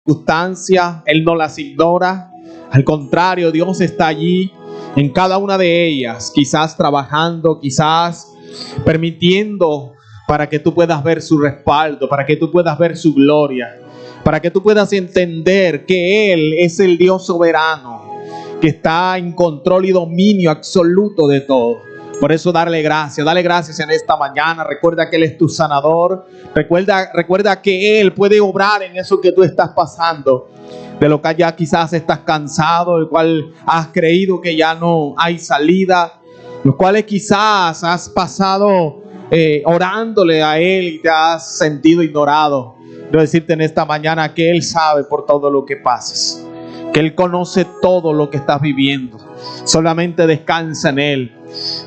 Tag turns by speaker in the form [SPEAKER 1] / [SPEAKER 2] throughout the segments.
[SPEAKER 1] circunstancias, Él no las ignora. Al contrario, Dios está allí en cada una de ellas, quizás trabajando, quizás permitiendo para que tú puedas ver su respaldo, para que tú puedas ver su gloria, para que tú puedas entender que Él es el Dios soberano, que está en control y dominio absoluto de todo. Por eso dale gracias en esta mañana. Recuerda que Él es tu sanador. Recuerda que Él puede obrar en eso que tú estás pasando, de lo que ya quizás estás cansado, del cual has creído que ya no hay salida, los cuales quizás has pasado orándole a Él y te has sentido ignorado. Quiero decirte en esta mañana que Él sabe por todo lo que pasas, que Él conoce todo lo que estás viviendo. Solamente descansa en Él.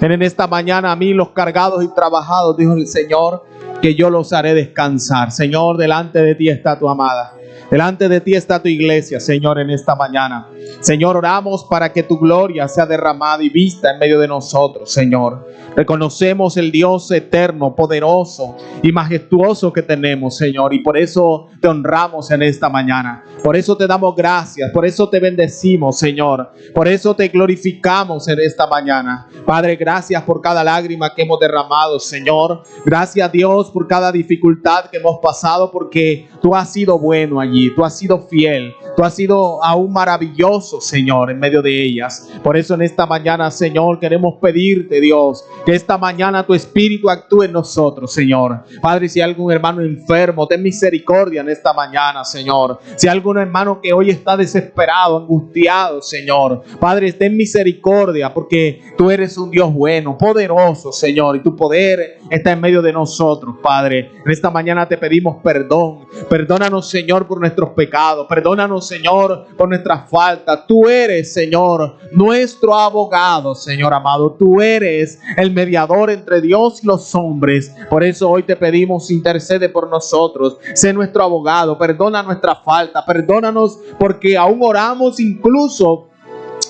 [SPEAKER 1] En esta mañana, a mí los cargados y trabajados, dijo el Señor, que yo los haré descansar. Señor, delante de ti está tu amada. Delante de ti está tu iglesia, Señor, en esta mañana. Señor, oramos para que tu gloria sea derramada y vista en medio de nosotros, Señor. Reconocemos el Dios eterno, poderoso y majestuoso que tenemos, Señor, y por eso te honramos en esta mañana. Por eso te damos gracias, por eso te bendecimos, Señor. Por eso te glorificamos en esta mañana. Padre, gracias por cada lágrima que hemos derramado, Señor. Gracias, Dios, por cada dificultad que hemos pasado, porque tú has sido bueno allí. Tú has sido fiel, tú has sido aún maravilloso, Señor, en medio de ellas. Por eso en esta mañana, Señor, queremos pedirte, Dios, que esta mañana tu Espíritu actúe en nosotros, Señor. Padre, si hay algún hermano enfermo, ten misericordia en esta mañana, Señor. Si hay algún hermano que hoy está desesperado, angustiado, Señor, Padre, ten misericordia, porque tú eres un Dios bueno, poderoso, Señor, y tu poder está en medio de nosotros, Padre. En esta mañana te pedimos perdón. Perdónanos, Señor, por nuestros pecados. Perdónanos, Señor, por nuestras faltas. Tú eres, Señor, nuestro abogado, Señor amado. Tú eres el mediador entre Dios y los hombres. Por eso hoy te pedimos, intercede por nosotros. Sé nuestro abogado. Perdona nuestra falta. Perdónanos porque aún oramos incluso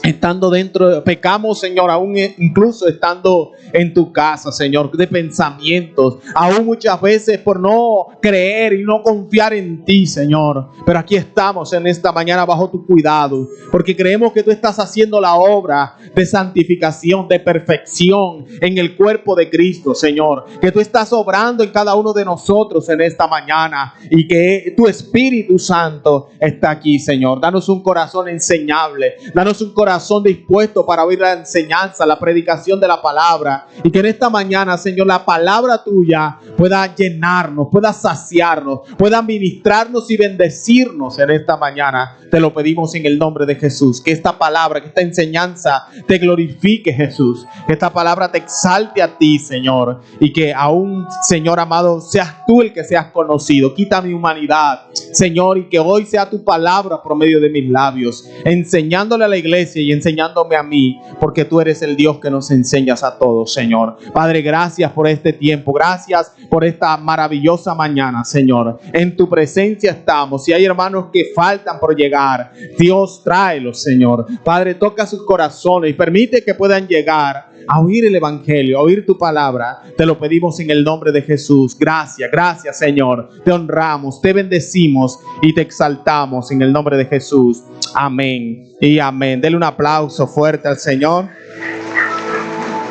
[SPEAKER 1] estando dentro, pecamos, Señor, aún incluso estando en tu casa, Señor, de pensamientos, aún muchas veces por no creer y no confiar en ti, Señor. Pero aquí estamos en esta mañana bajo tu cuidado, porque creemos que tú estás haciendo la obra de santificación, de perfección en el cuerpo de Cristo, Señor, que tú estás obrando en cada uno de nosotros en esta mañana y que tu Espíritu Santo está aquí, Señor. Danos un corazón enseñable, danos un corazón dispuesto para oír la enseñanza, la predicación de la palabra, y que en esta mañana, Señor, la palabra tuya pueda llenarnos, pueda saciarnos, pueda ministrarnos y bendecirnos en esta mañana. Te lo pedimos en el nombre de Jesús. Que esta palabra, que esta enseñanza te glorifique, Jesús. Que esta palabra te exalte a ti, Señor, y que aún, Señor amado, seas tú el que seas conocido. Quita mi humanidad, Señor, y que hoy sea tu palabra por medio de mis labios, enseñándole a la iglesia y enseñándome a mí, porque tú eres el Dios que nos enseñas a todos, Señor. Padre, gracias por este tiempo, gracias por esta maravillosa mañana, Señor. En tu presencia estamos. Si hay hermanos que faltan por llegar, Dios, tráelos, Señor. Padre, toca sus corazones y permite que puedan llegar a oír el Evangelio, a oír tu palabra. Te lo pedimos en el nombre de Jesús. Gracias, Señor. Te honramos, te bendecimos y te exaltamos en el nombre de Jesús. Amén y amén. Dele un aplauso fuerte al Señor.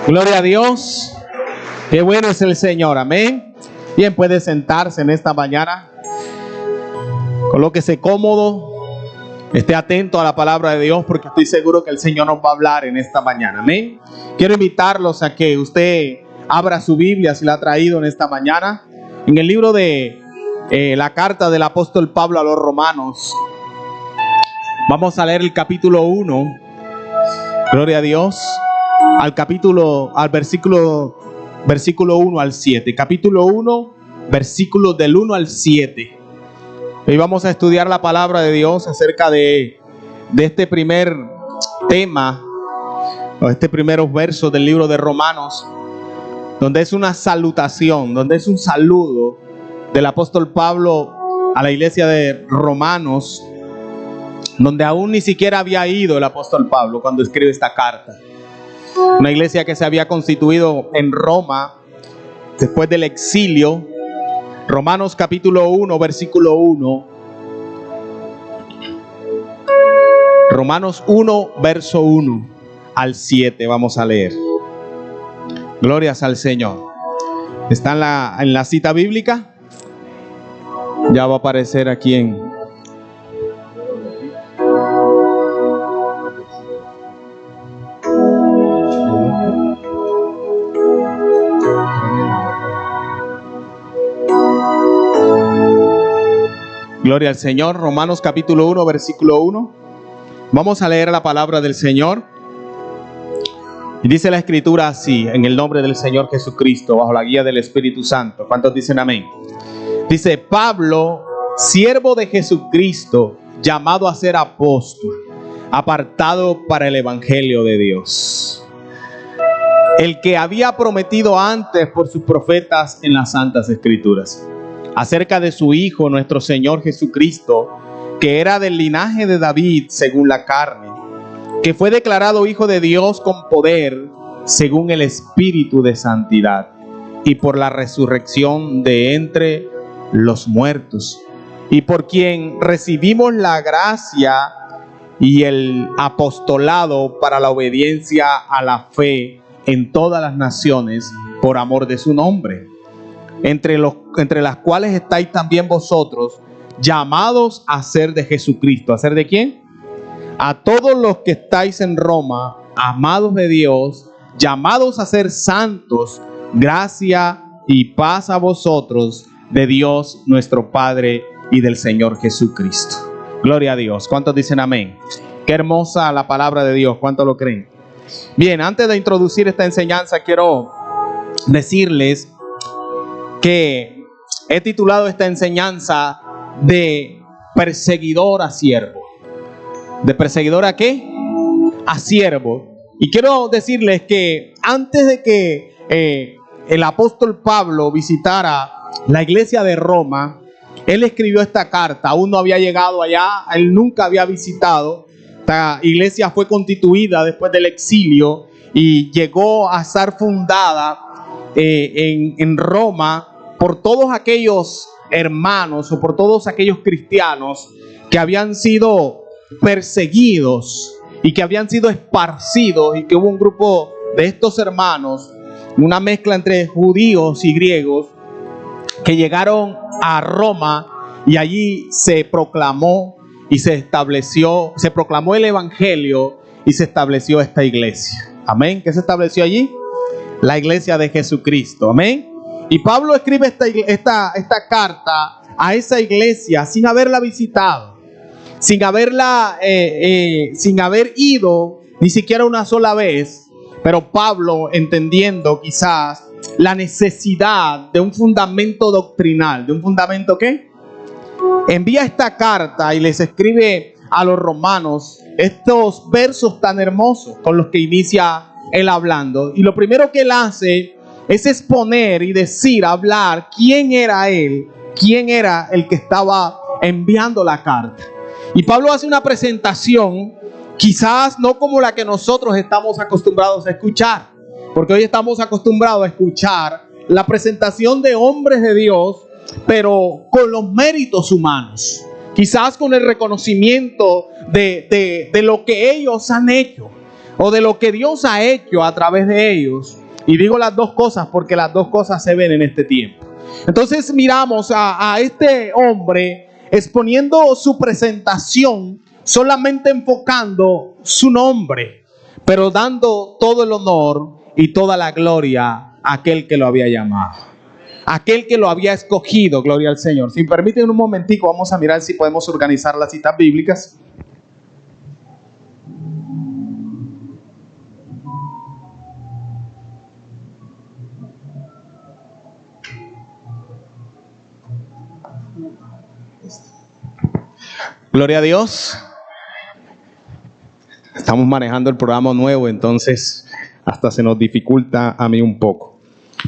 [SPEAKER 1] Gloria a Dios. Qué bueno es el Señor. Amén. Bien, puede sentarse en esta mañana. Colóquese cómodo. Esté atento a la palabra de Dios, porque estoy seguro que el Señor nos va a hablar en esta mañana. Amén. Quiero invitarlos a que usted abra su Biblia, si la ha traído en esta mañana, en el libro de la carta del apóstol Pablo a los Romanos. Vamos a leer el capítulo 1. Gloria a Dios. Al versículo 1 al 7. Capítulo 1, versículos del 1 al 7. Hoy vamos a estudiar la palabra de Dios acerca de este primer tema, o este primeros versos del libro de Romanos, donde es una salutación, donde es un saludo del apóstol Pablo a la iglesia de Romanos, donde aún ni siquiera había ido el apóstol Pablo cuando escribe esta carta. Una iglesia que se había constituido en Roma después del exilio. Romanos capítulo 1, versículo 1. Romanos 1, verso 1 al 7 vamos a leer. Glorias al Señor. ¿Está en la cita bíblica? Ya va a aparecer aquí en... Gloria al Señor. Romanos capítulo 1, versículo 1. Vamos a leer la palabra del Señor. Y dice la Escritura así, en el nombre del Señor Jesucristo, bajo la guía del Espíritu Santo. ¿Cuántos dicen amén? Dice: Pablo, siervo de Jesucristo, llamado a ser apóstol, apartado para el Evangelio de Dios, el que había prometido antes por sus profetas en las Santas Escrituras, acerca de su Hijo, nuestro Señor Jesucristo, que era del linaje de David según la carne, que fue declarado Hijo de Dios con poder según el Espíritu de santidad y por la resurrección de entre los muertos, y por quien recibimos la gracia y el apostolado para la obediencia a la fe en todas las naciones por amor de su nombre, entre las cuales estáis también vosotros, llamados a ser de Jesucristo. ¿A ser de quién? A todos los que estáis en Roma, amados de Dios, llamados a ser santos, gracia y paz a vosotros de Dios nuestro Padre y del Señor Jesucristo. Gloria a Dios. ¿Cuántos dicen amén? Qué hermosa la palabra de Dios. ¿Cuántos lo creen? Bien, antes de introducir esta enseñanza, quiero decirles que he titulado esta enseñanza de perseguidor a siervo. ¿De perseguidor a qué? A siervo. Y quiero decirles que antes de que el apóstol Pablo visitara la iglesia de Roma, él escribió esta carta. Aún no había llegado allá, él nunca había visitado. Esta iglesia fue constituida después del exilio y llegó a estar fundada en Roma por todos aquellos hermanos o por todos aquellos cristianos que habían sido perseguidos y que habían sido esparcidos, y que hubo un grupo de estos hermanos, una mezcla entre judíos y griegos, que llegaron a Roma, y allí se proclamó y se proclamó el Evangelio y se estableció esta iglesia. Amén. ¿Qué se estableció allí? La iglesia de Jesucristo. Amén. Y Pablo escribe esta carta a esa iglesia sin haberla visitado, sin haber ido ni siquiera una sola vez. Pero Pablo, entendiendo quizás la necesidad de un fundamento doctrinal, ¿de un fundamento qué? Envía esta carta y les escribe a los romanos estos versos tan hermosos con los que inicia él hablando. Y lo primero que él hace es exponer y decir, hablar quién era él, quién era el que estaba enviando la carta. Y Pablo hace una presentación, quizás no como la que nosotros estamos acostumbrados a escuchar, porque hoy estamos acostumbrados a escuchar la presentación de hombres de Dios, pero con los méritos humanos, quizás con el reconocimiento de lo que ellos han hecho, o de lo que Dios ha hecho a través de ellos. Y digo las dos cosas porque las dos cosas se ven en este tiempo. Entonces miramos a este hombre exponiendo su presentación, solamente enfocando su nombre, pero dando todo el honor y toda la gloria a aquel que lo había llamado, aquel que lo había escogido. Gloria al Señor. Si me permiten un momentico, vamos a mirar si podemos organizar las citas bíblicas. Gloria a Dios. Estamos manejando el programa nuevo, entonces hasta se nos dificulta a mí un poco.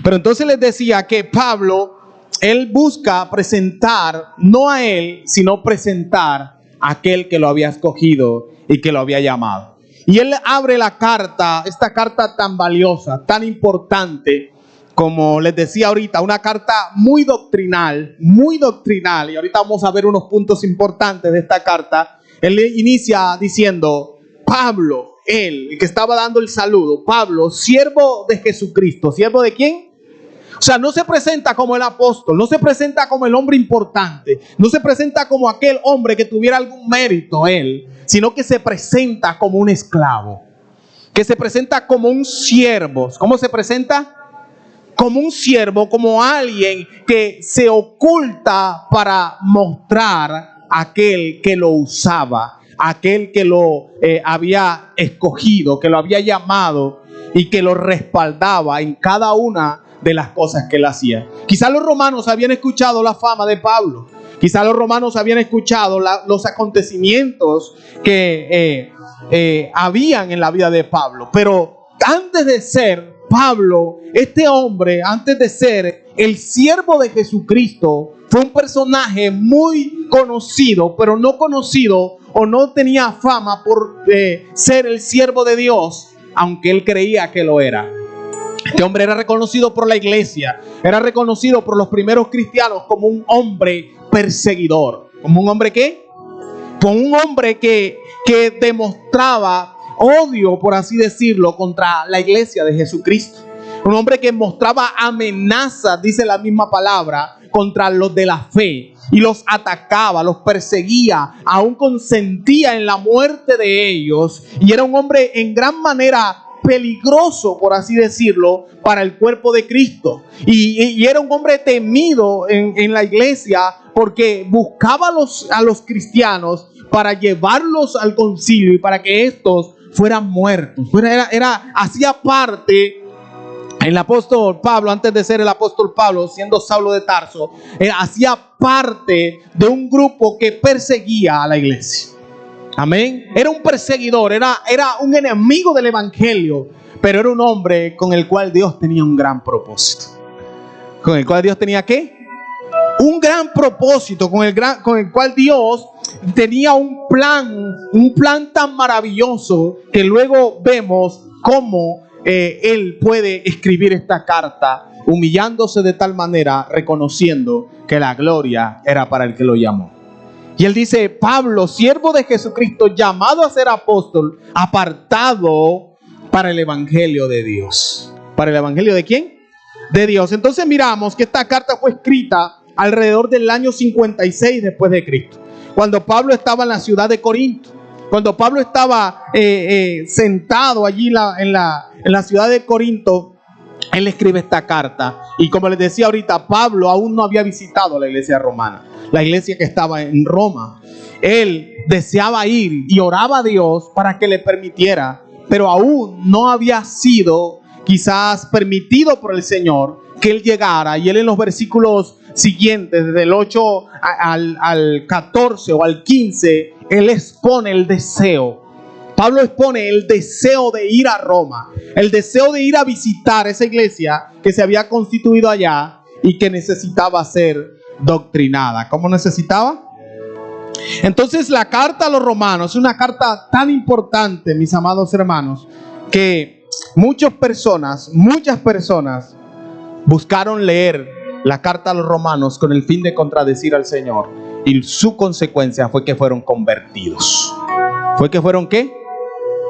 [SPEAKER 1] Pero entonces les decía que Pablo, él busca presentar, no a él, sino presentar a aquel que lo había escogido y que lo había llamado. Y él abre la carta, esta carta tan valiosa, tan importante, como les decía ahorita, una carta muy doctrinal, y ahorita vamos a ver unos puntos importantes de esta carta, Él inicia diciendo: Pablo, el que estaba dando el saludo, Pablo, siervo de Jesucristo. ¿Siervo de quién? O sea, no se presenta como el apóstol, no se presenta como el hombre importante, no se presenta como aquel hombre que tuviera algún mérito él, sino que se presenta como un esclavo, que se presenta como un siervo. ¿Cómo se presenta? Como un siervo, como alguien que se oculta para mostrar a aquel que lo usaba, aquel que lo había escogido, que lo había llamado y que lo respaldaba en cada una de las cosas que él hacía. Quizás los romanos habían escuchado la fama de Pablo. Quizás los romanos habían escuchado los acontecimientos que habían en la vida de Pablo. Pero antes de ser Pablo, este hombre, antes de ser el siervo de Jesucristo, fue un personaje muy conocido, pero no conocido o no tenía fama por ser el siervo de Dios, aunque él creía que lo era. Este hombre era reconocido por la iglesia, era reconocido por los primeros cristianos como un hombre perseguidor. ¿Como un hombre qué? Como un hombre que demostraba odio, por así decirlo, contra la iglesia de Jesucristo. Un hombre que mostraba amenazas, dice la misma palabra, contra los de la fe. Y los atacaba, los perseguía, aún consentía en la muerte de ellos. Y era un hombre en gran manera peligroso, por así decirlo, para el cuerpo de Cristo. Y era un hombre temido en la iglesia, porque buscaba a los cristianos para llevarlos al concilio y para que estos fueran muertos. Hacía parte. El apóstol Pablo, antes de ser el apóstol Pablo, siendo Saulo de Tarso, hacía parte de un grupo que perseguía a la iglesia. Amén. Era un perseguidor, era un enemigo del evangelio, pero era un hombre con el cual Dios tenía un gran propósito. ¿Con el cual Dios tenía qué? Un gran propósito, con el cual Dios tenía un plan tan maravilloso que luego vemos cómo él puede escribir esta carta, humillándose de tal manera, reconociendo que la gloria era para el que lo llamó. Y él dice: Pablo, siervo de Jesucristo, llamado a ser apóstol, apartado para el evangelio de Dios. ¿Para el evangelio de quién? De Dios. Entonces miramos que esta carta fue escrita alrededor del año 56 después de Cristo, cuando Pablo estaba en la ciudad de Corinto. Cuando Pablo estaba sentado allí en la ciudad de Corinto, él escribe esta carta. Y como les decía ahorita, Pablo aún no había visitado la iglesia romana, la iglesia que estaba en Roma. Él deseaba ir y oraba a Dios para que le permitiera, pero aún no había sido quizás permitido por el Señor que él llegara. Y él, en los versículos siguientes, desde el 8 al 14 o al 15, él expone el deseo. Pablo expone el deseo de ir a Roma, el deseo de ir a visitar esa iglesia que se había constituido allá y que necesitaba ser doctrinada. ¿Cómo necesitaba? Entonces, la carta a los romanos es una carta tan importante, mis amados hermanos, que muchas personas buscaron leer la carta a los romanos con el fin de contradecir al Señor, y su consecuencia fue que fueron convertidos. ¿Fue que fueron qué?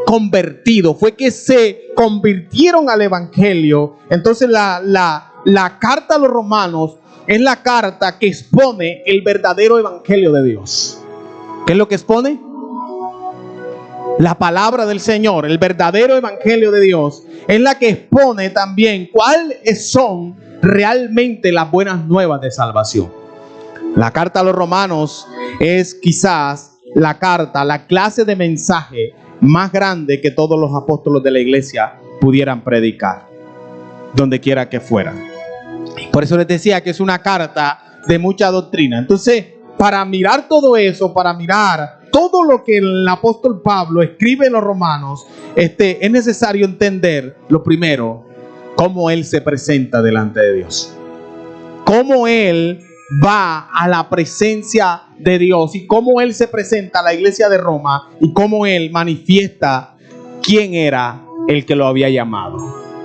[SPEAKER 1] Convertidos. Fue que se convirtieron al evangelio. Entonces la carta a los romanos es la carta que expone el verdadero evangelio de Dios. ¿Qué es lo que expone? La palabra del Señor, el verdadero evangelio de Dios, es la que expone también cuáles son realmente las buenas nuevas de salvación. La carta a los romanos es quizás la clase de mensaje más grande que todos los apóstoles de la iglesia pudieran predicar, donde quiera que fueran. Por eso les decía que es una carta de mucha doctrina. Entonces, para mirar todo eso, para mirar todo lo que el apóstol Pablo escribe en los romanos, es necesario entender, lo primero, cómo él se presenta delante de Dios. Cómo él va a la presencia de Dios y cómo él se presenta a la iglesia de Roma y cómo él manifiesta quién era el que lo había llamado,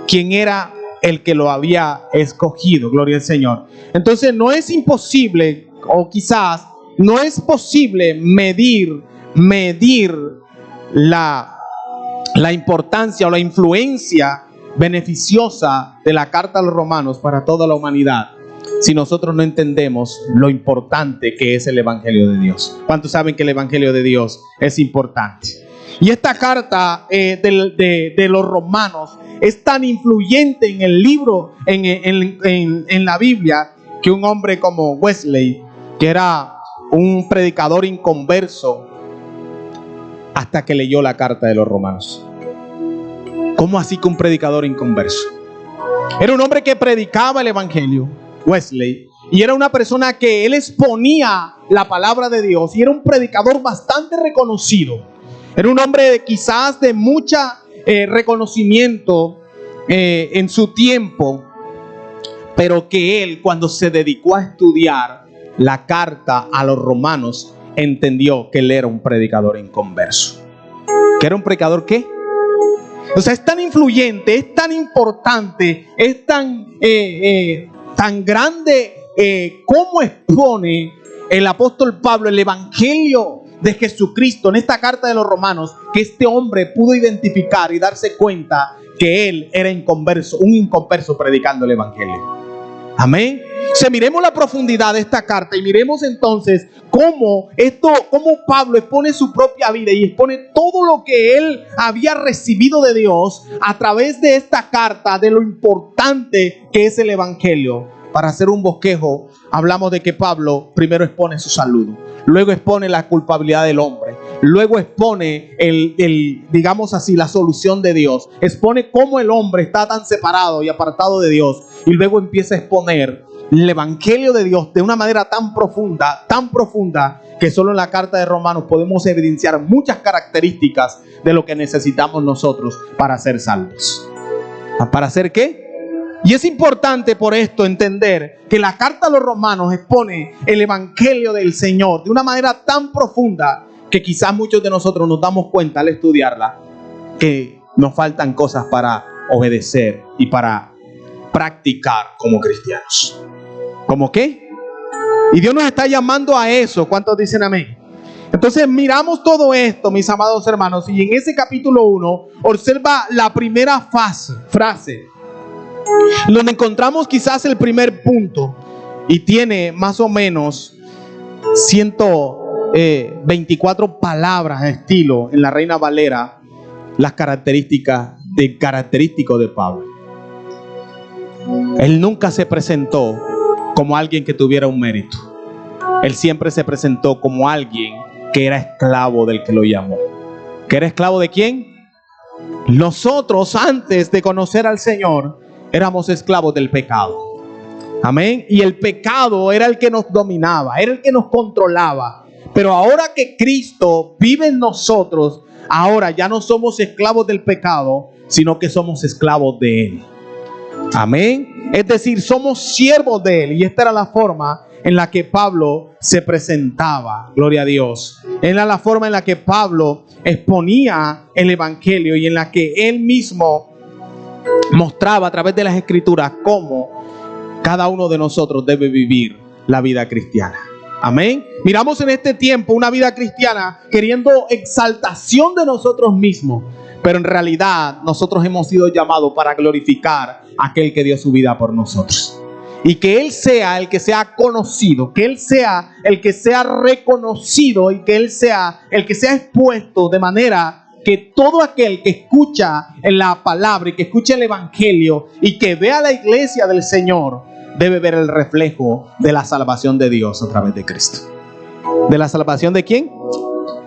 [SPEAKER 1] quién era el que lo había escogido. Gloria al Señor. Entonces no es imposible, o quizás no es posible medir medir la importancia o la influencia beneficiosa de la carta a los romanos para toda la humanidad si nosotros no entendemos lo importante que es el Evangelio de Dios. ¿Cuántos saben que el Evangelio de Dios es importante? Y esta carta de los romanos es tan influyente en el libro, en la Biblia, que un hombre como Wesley, que era un predicador inconverso, hasta que leyó la carta de los romanos. ¿Cómo así que un predicador inconverso? Era un hombre que predicaba el Evangelio, Wesley, y era una persona que él exponía la palabra de Dios, y era un predicador bastante reconocido. Era un hombre quizás de mucha reconocimiento en su tiempo, pero que él, cuando se dedicó a estudiar la carta a los romanos, entendió que él era un predicador inconverso. ¿Que era un predicador qué? O sea, es tan influyente, es tan importante, es tan grande cómo expone el apóstol Pablo el Evangelio de Jesucristo en esta carta de los romanos, que este hombre pudo identificar y darse cuenta que él era inconverso, un inconverso predicando el Evangelio. Amén. O sea, miremos la profundidad de esta carta y miremos entonces cómo Pablo expone su propia vida y expone todo lo que él había recibido de Dios a través de esta carta, de lo importante que es el Evangelio. Para hacer un bosquejo, hablamos de que Pablo primero expone su saludo, luego expone la culpabilidad del hombre, luego expone digamos así, la solución de Dios, expone cómo el hombre está tan separado y apartado de Dios, y luego empieza a exponer el Evangelio de Dios de una manera tan profunda, que solo en la carta de Romanos podemos evidenciar muchas características de lo que necesitamos nosotros para ser salvos. ¿Para ser qué? Y es importante por esto entender que la carta a los romanos expone el Evangelio del Señor de una manera tan profunda que quizás muchos de nosotros nos damos cuenta al estudiarla que nos faltan cosas para obedecer y para practicar como cristianos. ¿Cómo qué? Y Dios nos está llamando a eso. ¿Cuántos dicen amén? Entonces miramos todo esto, mis amados hermanos, y en ese capítulo 1 observa la primera frase, donde encontramos quizás el primer punto, y tiene más o menos 124 palabras de estilo en la Reina Valera, las características característico de Pablo. Él nunca se presentó como alguien que tuviera un mérito. Él siempre se presentó como alguien que era esclavo del que lo llamó. ¿Que era esclavo de quién? Nosotros, antes de conocer al Señor, éramos esclavos del pecado. Amén. Y el pecado era el que nos dominaba, era el que nos controlaba. Pero ahora que Cristo vive en nosotros, ahora ya no somos esclavos del pecado, sino que somos esclavos de Él. Amén. Es decir, somos siervos de Él. Y esta era la forma en la que Pablo se presentaba. Gloria a Dios. Era la forma en la que Pablo exponía el Evangelio y en la que él mismo mostraba a través de las Escrituras cómo cada uno de nosotros debe vivir la vida cristiana. Amén. Miramos en este tiempo una vida cristiana queriendo exaltación de nosotros mismos, pero en realidad nosotros hemos sido llamados para glorificar a aquel que dio su vida por nosotros. Y que Él sea el que sea conocido, que Él sea el que sea reconocido y que Él sea el que sea expuesto, de manera que todo aquel que escucha la palabra y que escucha el Evangelio y que vea la iglesia del Señor debe ver el reflejo de la salvación de Dios a través de Cristo. ¿De la salvación de quién?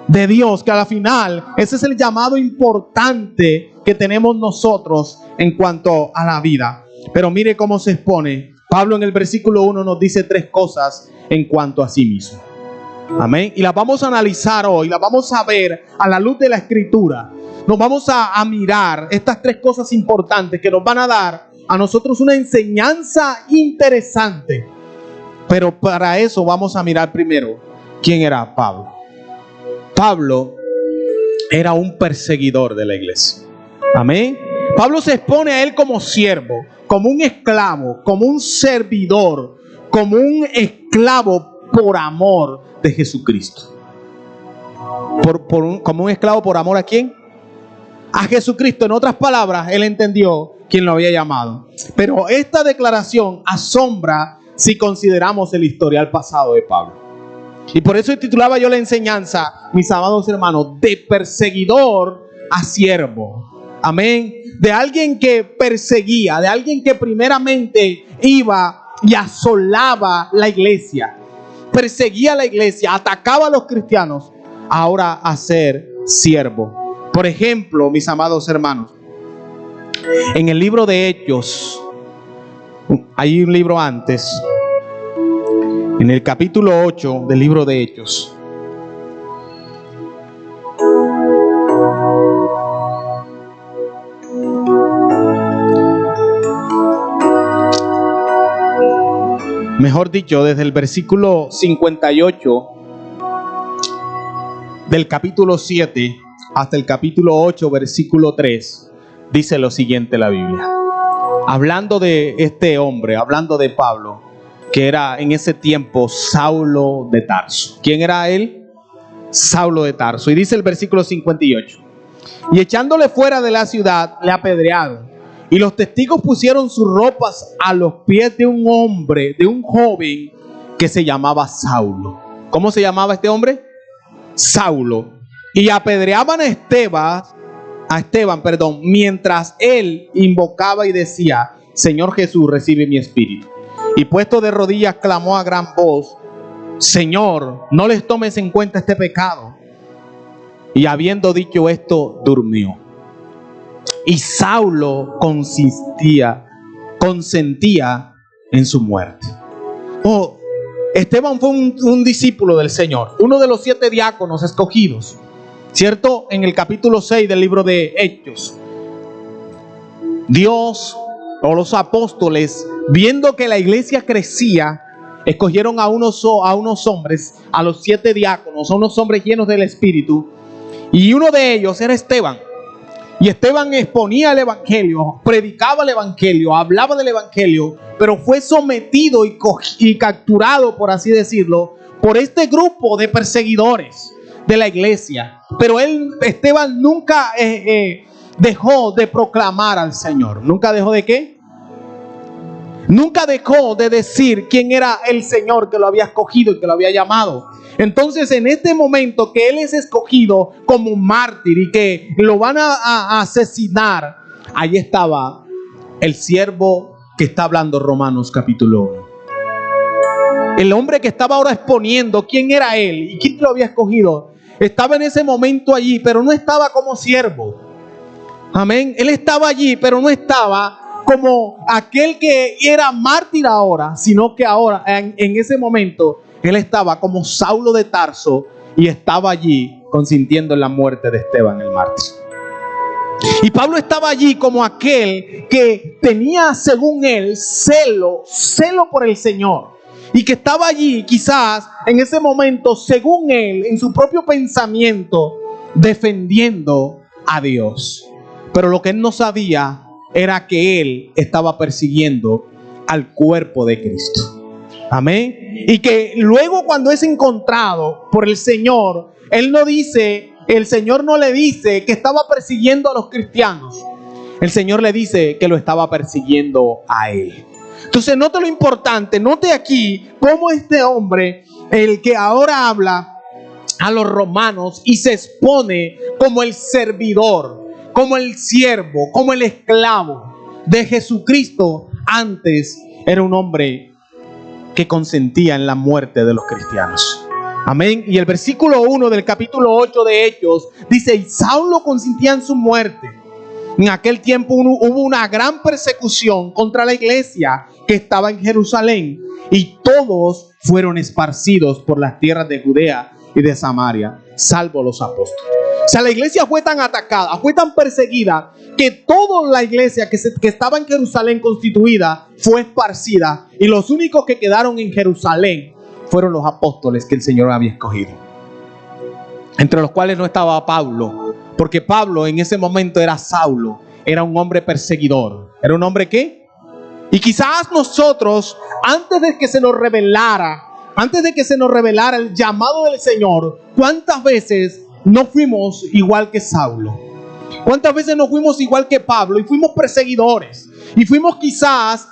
[SPEAKER 1] De Dios, que al final ese es el llamado importante que tenemos nosotros en cuanto a la vida. Pero mire cómo se expone. Pablo en el versículo 1 nos dice 3 cosas en cuanto a sí mismo. Amén. Y las vamos a analizar hoy, las vamos a ver a la luz de la Escritura. Nos vamos a mirar estas 3 cosas importantes que nos van a dar a nosotros una enseñanza interesante. Pero para eso vamos a mirar primero quién era Pablo. Pablo era un perseguidor de la iglesia. Amén. Pablo se expone a él como siervo, como un esclavo, como un servidor, como un esclavo por amor de Jesucristo. como un esclavo por amor ¿a quién? A Jesucristo. En otras palabras, él entendió quién lo había llamado. Pero esta declaración asombra si consideramos el historial pasado de Pablo. Y por eso titulaba yo la enseñanza, mis amados hermanos, de perseguidor a siervo. Amén. De alguien que perseguía, de alguien que primeramente iba y asolaba la iglesia, perseguía la iglesia, atacaba a los cristianos, ahora a ser siervo. Por ejemplo, mis amados hermanos, en el libro de Hechos, hay un libro antes, en el capítulo 8 del libro de Hechos. Mejor dicho, desde el versículo 58 del capítulo 7 hasta el capítulo 8, versículo 3, dice lo siguiente la Biblia. Hablando de este hombre, hablando de Pablo, que era en ese tiempo Saulo de Tarso. ¿Quién era él? Saulo de Tarso. Y dice el versículo 58. Y echándole fuera de la ciudad, le apedrearon. Y los testigos pusieron sus ropas a los pies de un hombre, de un joven que se llamaba Saulo. ¿Cómo se llamaba este hombre? Saulo. Y apedreaban a Esteban, mientras él invocaba y decía: Señor Jesús, recibe mi espíritu. Y puesto de rodillas clamó a gran voz: Señor, no les tomes en cuenta este pecado. Y habiendo dicho esto, durmió. Y Saulo consentía en su muerte. Esteban fue un discípulo del Señor, uno de los 7 diáconos escogidos, ¿cierto? En el capítulo 6 del libro de Hechos, Dios o los apóstoles, viendo que la iglesia crecía, escogieron a unos hombres, a los 7 diáconos, a unos hombres llenos del Espíritu, y uno de ellos era Esteban. Y Esteban exponía el evangelio, predicaba el evangelio, hablaba del evangelio, pero fue sometido y capturado, por así decirlo, por este grupo de perseguidores de la iglesia. Pero Esteban nunca dejó de proclamar al Señor. ¿Nunca dejó de qué? Nunca dejó de decir quién era el Señor que lo había escogido y que lo había llamado. Entonces, en este momento que él es escogido como mártir y que lo van a asesinar, ahí estaba el siervo que está hablando Romanos capítulo 1. El hombre que estaba ahora exponiendo quién era él y quién lo había escogido, estaba en ese momento allí, pero no estaba como siervo. Amén. Él estaba allí, pero no estaba como aquel que era mártir ahora, sino que ahora, en ese momento, él estaba como Saulo de Tarso y estaba allí consintiendo en la muerte de Esteban el mártir. Y Pablo estaba allí como aquel que tenía, según él, celo por el Señor. Y que estaba allí quizás en ese momento, según él, en su propio pensamiento, defendiendo a Dios. Pero lo que él no sabía era que él estaba persiguiendo al cuerpo de Cristo. Amén. Y que luego, cuando es encontrado por el Señor, el Señor no le dice que estaba persiguiendo a los cristianos. El Señor le dice que lo estaba persiguiendo a él. Entonces, note lo importante, note aquí cómo este hombre, el que ahora habla a los romanos y se expone como el servidor, como el siervo, como el esclavo de Jesucristo, antes era un hombre que consentía en la muerte de los cristianos. Amén. Y el versículo 1 del capítulo 8 de Hechos dice: y Saulo consentía en su muerte. En aquel tiempo hubo una gran persecución contra la iglesia que estaba en Jerusalén, y todos fueron esparcidos por las tierras de Judea y de Samaria, salvo los apóstoles. O sea, la iglesia fue tan atacada, fue tan perseguida, que toda la iglesia que estaba en Jerusalén constituida fue esparcida, y los únicos que quedaron en Jerusalén fueron los apóstoles que el Señor había escogido, entre los cuales no estaba Pablo, porque Pablo en ese momento era Saulo, era un hombre perseguidor. ¿Era un hombre qué? Y quizás nosotros, antes de que se nos revelara antes de que se nos revelara el llamado del Señor, ¿cuántas veces no fuimos igual que Saulo? ¿Cuántas veces no fuimos igual que Pablo y fuimos perseguidores? Y fuimos quizás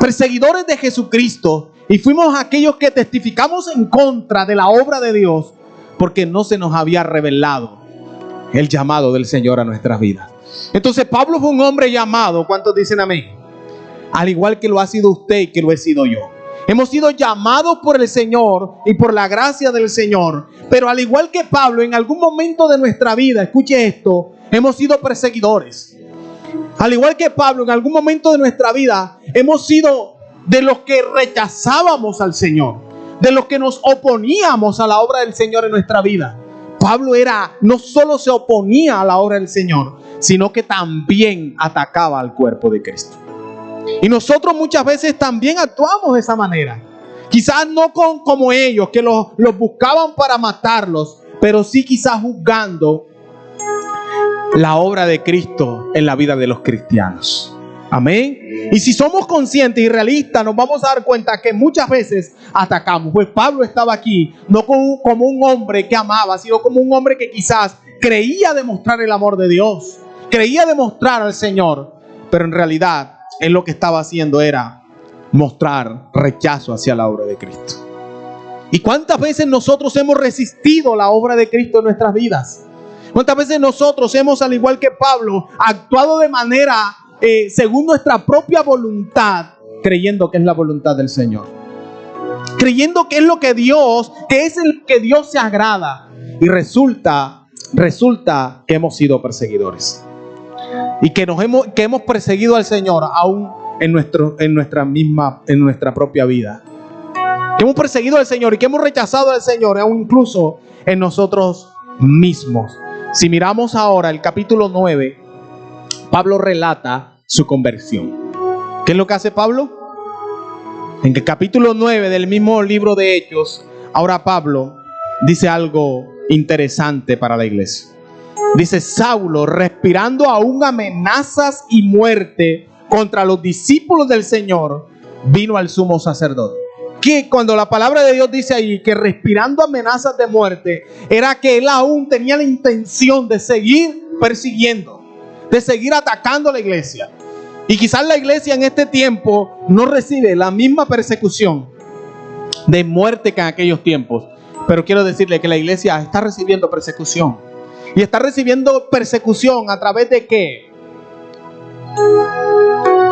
[SPEAKER 1] perseguidores de Jesucristo. Y fuimos aquellos que testificamos en contra de la obra de Dios porque no se nos había revelado el llamado del Señor a nuestras vidas. Entonces Pablo fue un hombre llamado. ¿Cuántos dicen amén? Al igual que lo ha sido usted y que lo he sido yo. Hemos sido llamados por el Señor y por la gracia del Señor. Pero al igual que Pablo, en algún momento de nuestra vida, escuche esto, hemos sido perseguidores. Al igual que Pablo, en algún momento de nuestra vida, hemos sido de los que rechazábamos al Señor, de los que nos oponíamos a la obra del Señor en nuestra vida. Pablo no solo se oponía a la obra del Señor, sino que también atacaba al cuerpo de Cristo. Y nosotros muchas veces también actuamos de esa manera. Quizás no como ellos, que los buscaban para matarlos, pero sí quizás juzgando la obra de Cristo en la vida de los cristianos. Amén. Y si somos conscientes y realistas, nos vamos a dar cuenta que muchas veces atacamos. Pues Pablo estaba aquí no como un hombre que amaba, sino como un hombre que quizás creía demostrar el amor de Dios, creía demostrar al Señor, pero en realidad él lo que estaba haciendo era mostrar rechazo hacia la obra de Cristo. ¿Y cuántas veces nosotros hemos resistido la obra de Cristo en nuestras vidas? ¿Cuántas veces nosotros hemos, al igual que Pablo, actuado de manera según nuestra propia voluntad, creyendo que es la voluntad del Señor, creyendo que es lo que Dios, que es el que Dios se agrada, y resulta que hemos sido perseguidores y que hemos perseguido al Señor aún en nuestra propia vida, que hemos perseguido al Señor y que hemos rechazado al Señor aún incluso en nosotros mismos. Si miramos ahora el capítulo 9, Pablo relata su conversión. ¿Qué es lo que hace Pablo? En el capítulo 9 del mismo libro de Hechos, ahora Pablo dice algo interesante para la iglesia. Dice: Saulo, respirando aún amenazas y muerte contra los discípulos del Señor, vino al sumo sacerdote. Que cuando la palabra de Dios dice ahí que respirando amenazas de muerte, era que él aún tenía la intención de seguir persiguiendo, de seguir atacando a la iglesia. Y quizás la iglesia en este tiempo no recibe la misma persecución de muerte que en aquellos tiempos. Pero quiero decirle que la iglesia está recibiendo persecución. Y está recibiendo persecución a través de ¿qué?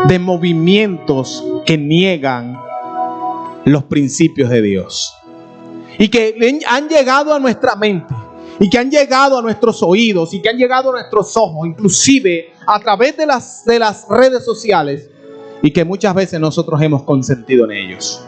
[SPEAKER 1] De movimientos que niegan los principios de Dios. Y que han llegado a nuestra mente. Y que han llegado a nuestros oídos y que han llegado a nuestros ojos, inclusive a través de las redes sociales, y que muchas veces nosotros hemos consentido en ellos.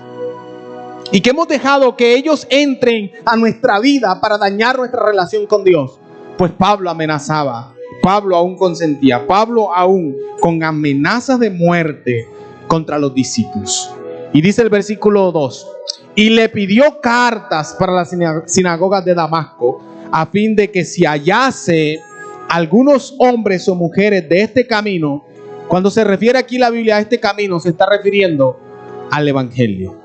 [SPEAKER 1] Y que hemos dejado que ellos entren a nuestra vida para dañar nuestra relación con Dios. Pues Pablo amenazaba, Pablo aún consentía, Pablo aún con amenazas de muerte contra los discípulos. Y dice el versículo 2: y le pidió cartas para las sinagogas de Damasco, a fin de que si hallase algunos hombres o mujeres de este camino. Cuando se refiere aquí la Biblia a este camino, se está refiriendo al evangelio,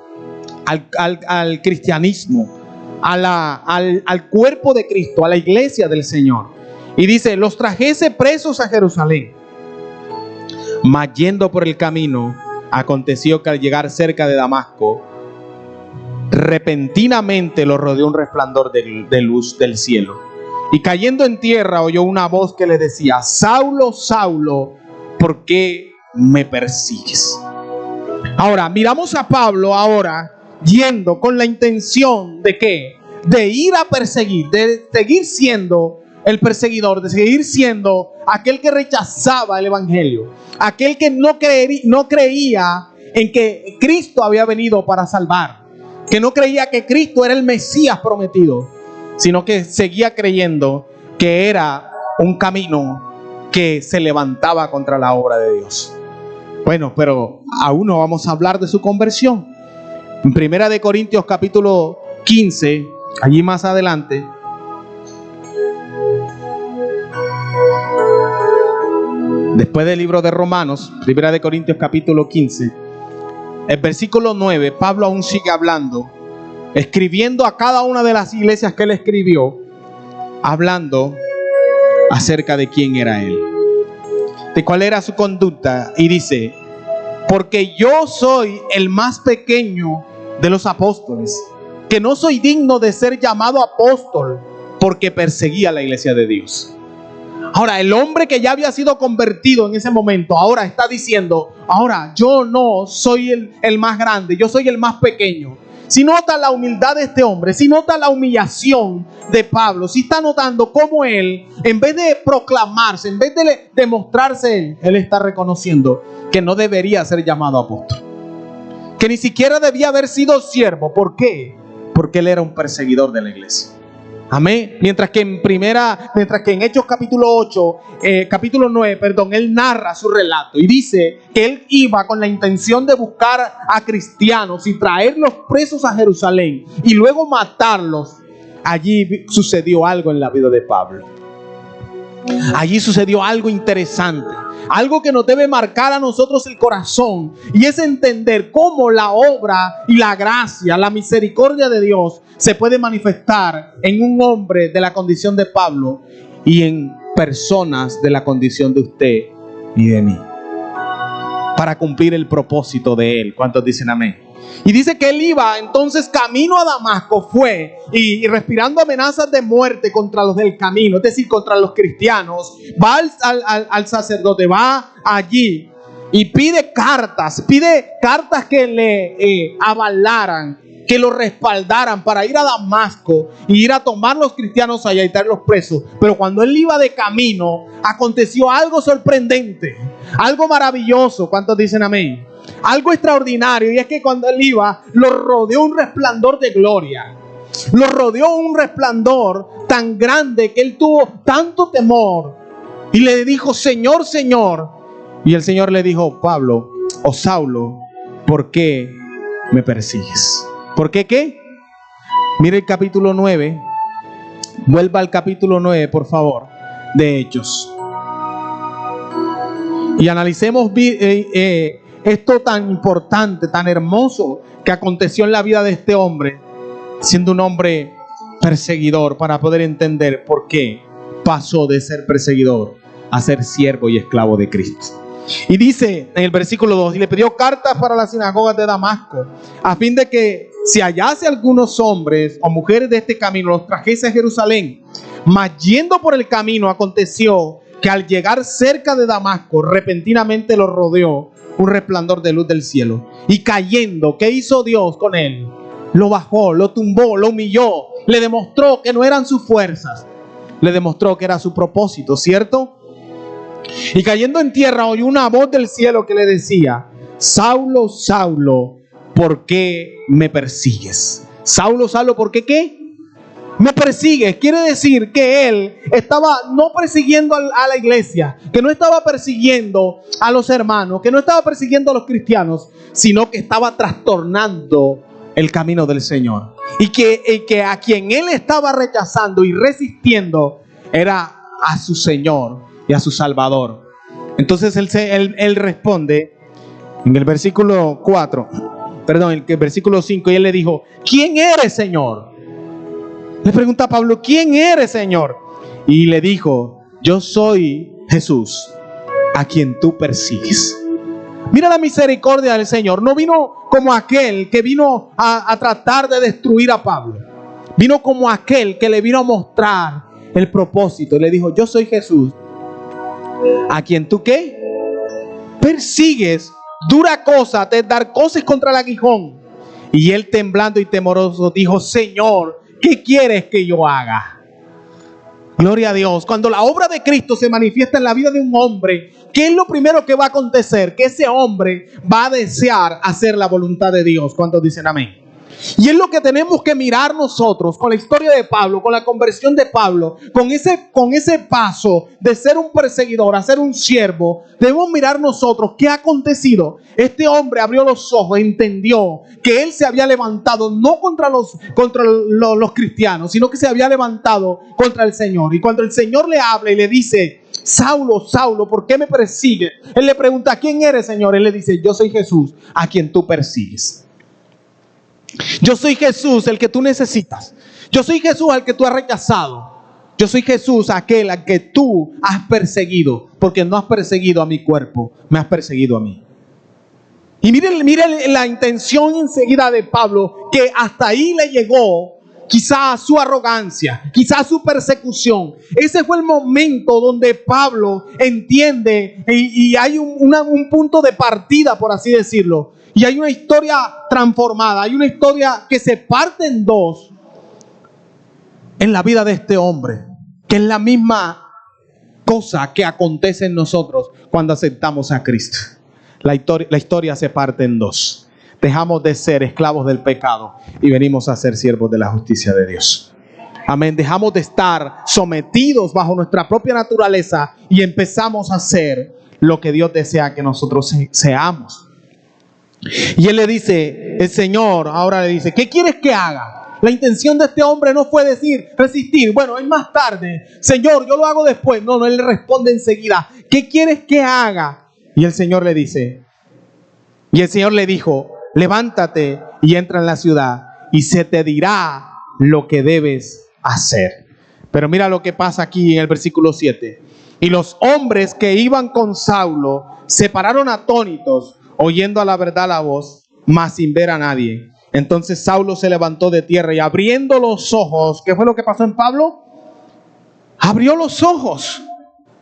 [SPEAKER 1] al cristianismo, al cuerpo de Cristo, a la iglesia del Señor. Y dice: los trajese presos a Jerusalén. Mas yendo por el camino, aconteció que al llegar cerca de Damasco, repentinamente lo rodeó un resplandor de luz del cielo, y cayendo en tierra oyó una voz que le decía: Saulo, Saulo, ¿por qué me persigues? Ahora miramos a Pablo ahora yendo con la intención de ¿qué? De ir a perseguir, de seguir siendo el perseguidor, de seguir siendo aquel que rechazaba el evangelio, aquel que no creía en que Cristo había venido para salvar, que no creía que Cristo era el Mesías prometido, sino que seguía creyendo que era un camino que se levantaba contra la obra de Dios. Bueno, pero aún no vamos a hablar de su conversión. En 1 Corintios capítulo 15, allí más adelante, después del libro de Romanos, 1 Corintios capítulo 15, el versículo 9, Pablo aún sigue hablando, escribiendo a cada una de las iglesias que él escribió, hablando acerca de quién era él, de cuál era su conducta. Y dice: porque yo soy el más pequeño de los apóstoles, que no soy digno de ser llamado apóstol, porque perseguía la iglesia de Dios. Ahora, el hombre que ya había sido convertido en ese momento, ahora está diciendo: ahora yo no soy el más grande, yo soy el más pequeño. Si nota la humildad de este hombre, si nota la humillación de Pablo, si está notando cómo él, en vez de proclamarse, en vez de demostrarse él está reconociendo que no debería ser llamado apóstol, que ni siquiera debía haber sido siervo. ¿Por qué? Porque él era un perseguidor de la iglesia. Amén. Mientras que en Hechos capítulo 9, él narra su relato y dice que él iba con la intención de buscar a cristianos y traerlos presos a Jerusalén y luego matarlos. Allí sucedió algo en la vida de Pablo. Allí sucedió algo interesante, algo que nos debe marcar a nosotros el corazón, y es entender cómo la obra y la gracia, la misericordia de Dios se puede manifestar en un hombre de la condición de Pablo y en personas de la condición de usted y de mí, para cumplir el propósito de él. ¿Cuántos dicen amén? Y dice que él iba entonces camino a Damasco, fue y respirando amenazas de muerte contra los del camino, es decir, contra los cristianos. Va al sacerdote, va allí y pide cartas que le avalaran, que lo respaldaran para ir a Damasco y ir a tomar los cristianos allá y traerlos presos. Pero cuando él iba de camino, aconteció algo sorprendente, algo maravilloso. ¿Cuántos dicen amén? Algo extraordinario, y es que cuando él iba, lo rodeó un resplandor de gloria. Lo rodeó un resplandor tan grande que él tuvo tanto temor y le dijo: Señor, Señor. Y el Señor le dijo: Pablo, o Saulo, ¿por qué me persigues? ¿Por qué qué? Mire el capítulo 9. Vuelva al capítulo 9, por favor, de Hechos. Y analicemos esto tan importante, tan hermoso que aconteció en la vida de este hombre, siendo un hombre perseguidor, para poder entender por qué pasó de ser perseguidor a ser siervo y esclavo de Cristo. Y dice en el versículo 2: y le pidió cartas para las sinagogas de Damasco, a fin de que si hallase algunos hombres o mujeres de este camino, los trajese a Jerusalén. Mas yendo por el camino, aconteció que al llegar cerca de Damasco, repentinamente lo rodeó un resplandor de luz del cielo. Y cayendo, ¿qué hizo Dios con él? Lo bajó, lo tumbó, lo humilló. Le demostró que no eran sus fuerzas, le demostró que era su propósito, ¿cierto? Y cayendo en tierra, oyó una voz del cielo que le decía: Saulo, Saulo, ¿por qué me persigues? Saulo, Saulo, ¿por qué qué? Me persigues. Quiere decir que él estaba no persiguiendo a la iglesia, que no estaba persiguiendo a los hermanos, que no estaba persiguiendo a los cristianos, sino que estaba trastornando el camino del Señor. Y que a quien él estaba rechazando y resistiendo era a su Señor y a su Salvador. Entonces él responde en el versículo 5, y él le dijo: ¿quién eres, Señor? Le pregunta a Pablo: ¿quién eres, Señor? Y le dijo: yo soy Jesús, a quien tú persigues. Mira la misericordia del Señor. No vino como aquel que vino a tratar de destruir a Pablo. Vino como aquel que le vino a mostrar el propósito. Y le dijo: yo soy Jesús, a quien tú ¿qué? Persigues. Dura cosa te es dar coces contra el aguijón. Y él, temblando y temoroso, dijo: Señor, ¿qué quieres que yo haga? Gloria a Dios. Cuando la obra de Cristo se manifiesta en la vida de un hombre, ¿qué es lo primero que va a acontecer? Que ese hombre va a desear hacer la voluntad de Dios. ¿Cuántos dicen amén? Y es lo que tenemos que mirar nosotros con la historia de Pablo, con la conversión de Pablo, con ese paso de ser un perseguidor a ser un siervo. Debemos mirar nosotros qué ha acontecido. Este hombre abrió los ojos, entendió que él se había levantado no contra los cristianos, sino que se había levantado contra el Señor. Y cuando el Señor le habla y le dice: Saulo, Saulo, ¿por qué me persigues? Él le pregunta: ¿quién eres, Señor? Él le dice: yo soy Jesús, a quien tú persigues. Yo soy Jesús, el que tú necesitas. Yo soy Jesús, al que tú has rechazado. Yo soy Jesús, aquel al que tú has perseguido, porque no has perseguido a mi cuerpo, me has perseguido a mí. Y miren la intención enseguida de Pablo, que hasta ahí le llegó quizás su arrogancia, quizás su persecución. Ese fue el momento donde Pablo entiende y hay un punto de partida, por así decirlo. Y hay una historia transformada, hay una historia que se parte en dos en la vida de este hombre, que es la misma cosa que acontece en nosotros cuando aceptamos a Cristo. La historia se parte en dos. Dejamos de ser esclavos del pecado y venimos a ser siervos de la justicia de Dios. Amén. Dejamos de estar sometidos bajo nuestra propia naturaleza y empezamos a ser lo que Dios desea que nosotros seamos. Y él le dice, el Señor ahora le dice: ¿qué quieres que haga? La intención de este hombre no fue resistir. Bueno, es más tarde. Señor, yo lo hago después. No, él le responde enseguida: ¿qué quieres que haga? Y el Señor le dijo: levántate y entra en la ciudad y se te dirá lo que debes hacer. Pero mira lo que pasa aquí en el versículo 7. Y los hombres que iban con Saulo se pararon atónitos, oyendo a la verdad la voz, mas sin ver a nadie. Entonces Saulo se levantó de tierra y abriendo los ojos, ¿qué fue lo que pasó en Pablo? Abrió los ojos.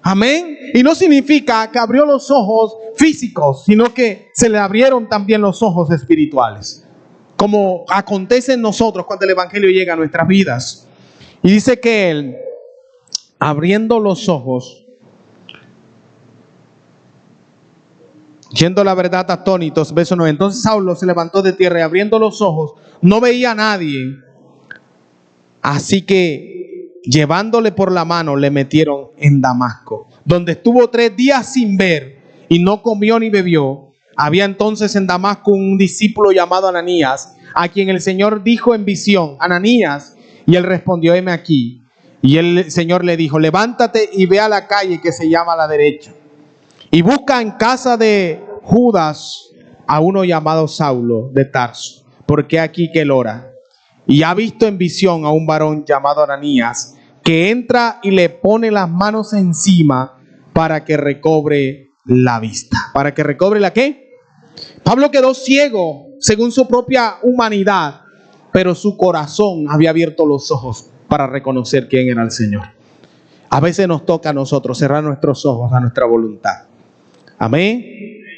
[SPEAKER 1] Amén. Y no significa que abrió los ojos físicos, sino que se le abrieron también los ojos espirituales, como acontece en nosotros cuando el evangelio llega a nuestras vidas. Y dice que él, abriendo los ojos, yendo la verdad atónitos, verso 9. Entonces Saulo se levantó de tierra y abriendo los ojos, no veía a nadie. Así que llevándole por la mano, le metieron en Damasco, donde estuvo 3 días sin ver y no comió ni bebió. Había entonces en Damasco un discípulo llamado Ananías, a quien el Señor dijo en visión: Ananías. Y él respondió: heme aquí. Y el Señor le dijo: levántate y ve a la calle que se llama a la derecha, y busca en casa de Judas a uno llamado Saulo de Tarso, porque aquí que él ora. Y ha visto en visión a un varón llamado Ananías, que entra y le pone las manos encima para que recobre la vista. ¿Para que recobre la qué? Pablo quedó ciego según su propia humanidad, pero su corazón había abierto los ojos para reconocer quién era el Señor. A veces nos toca a nosotros cerrar nuestros ojos a nuestra voluntad. Amén.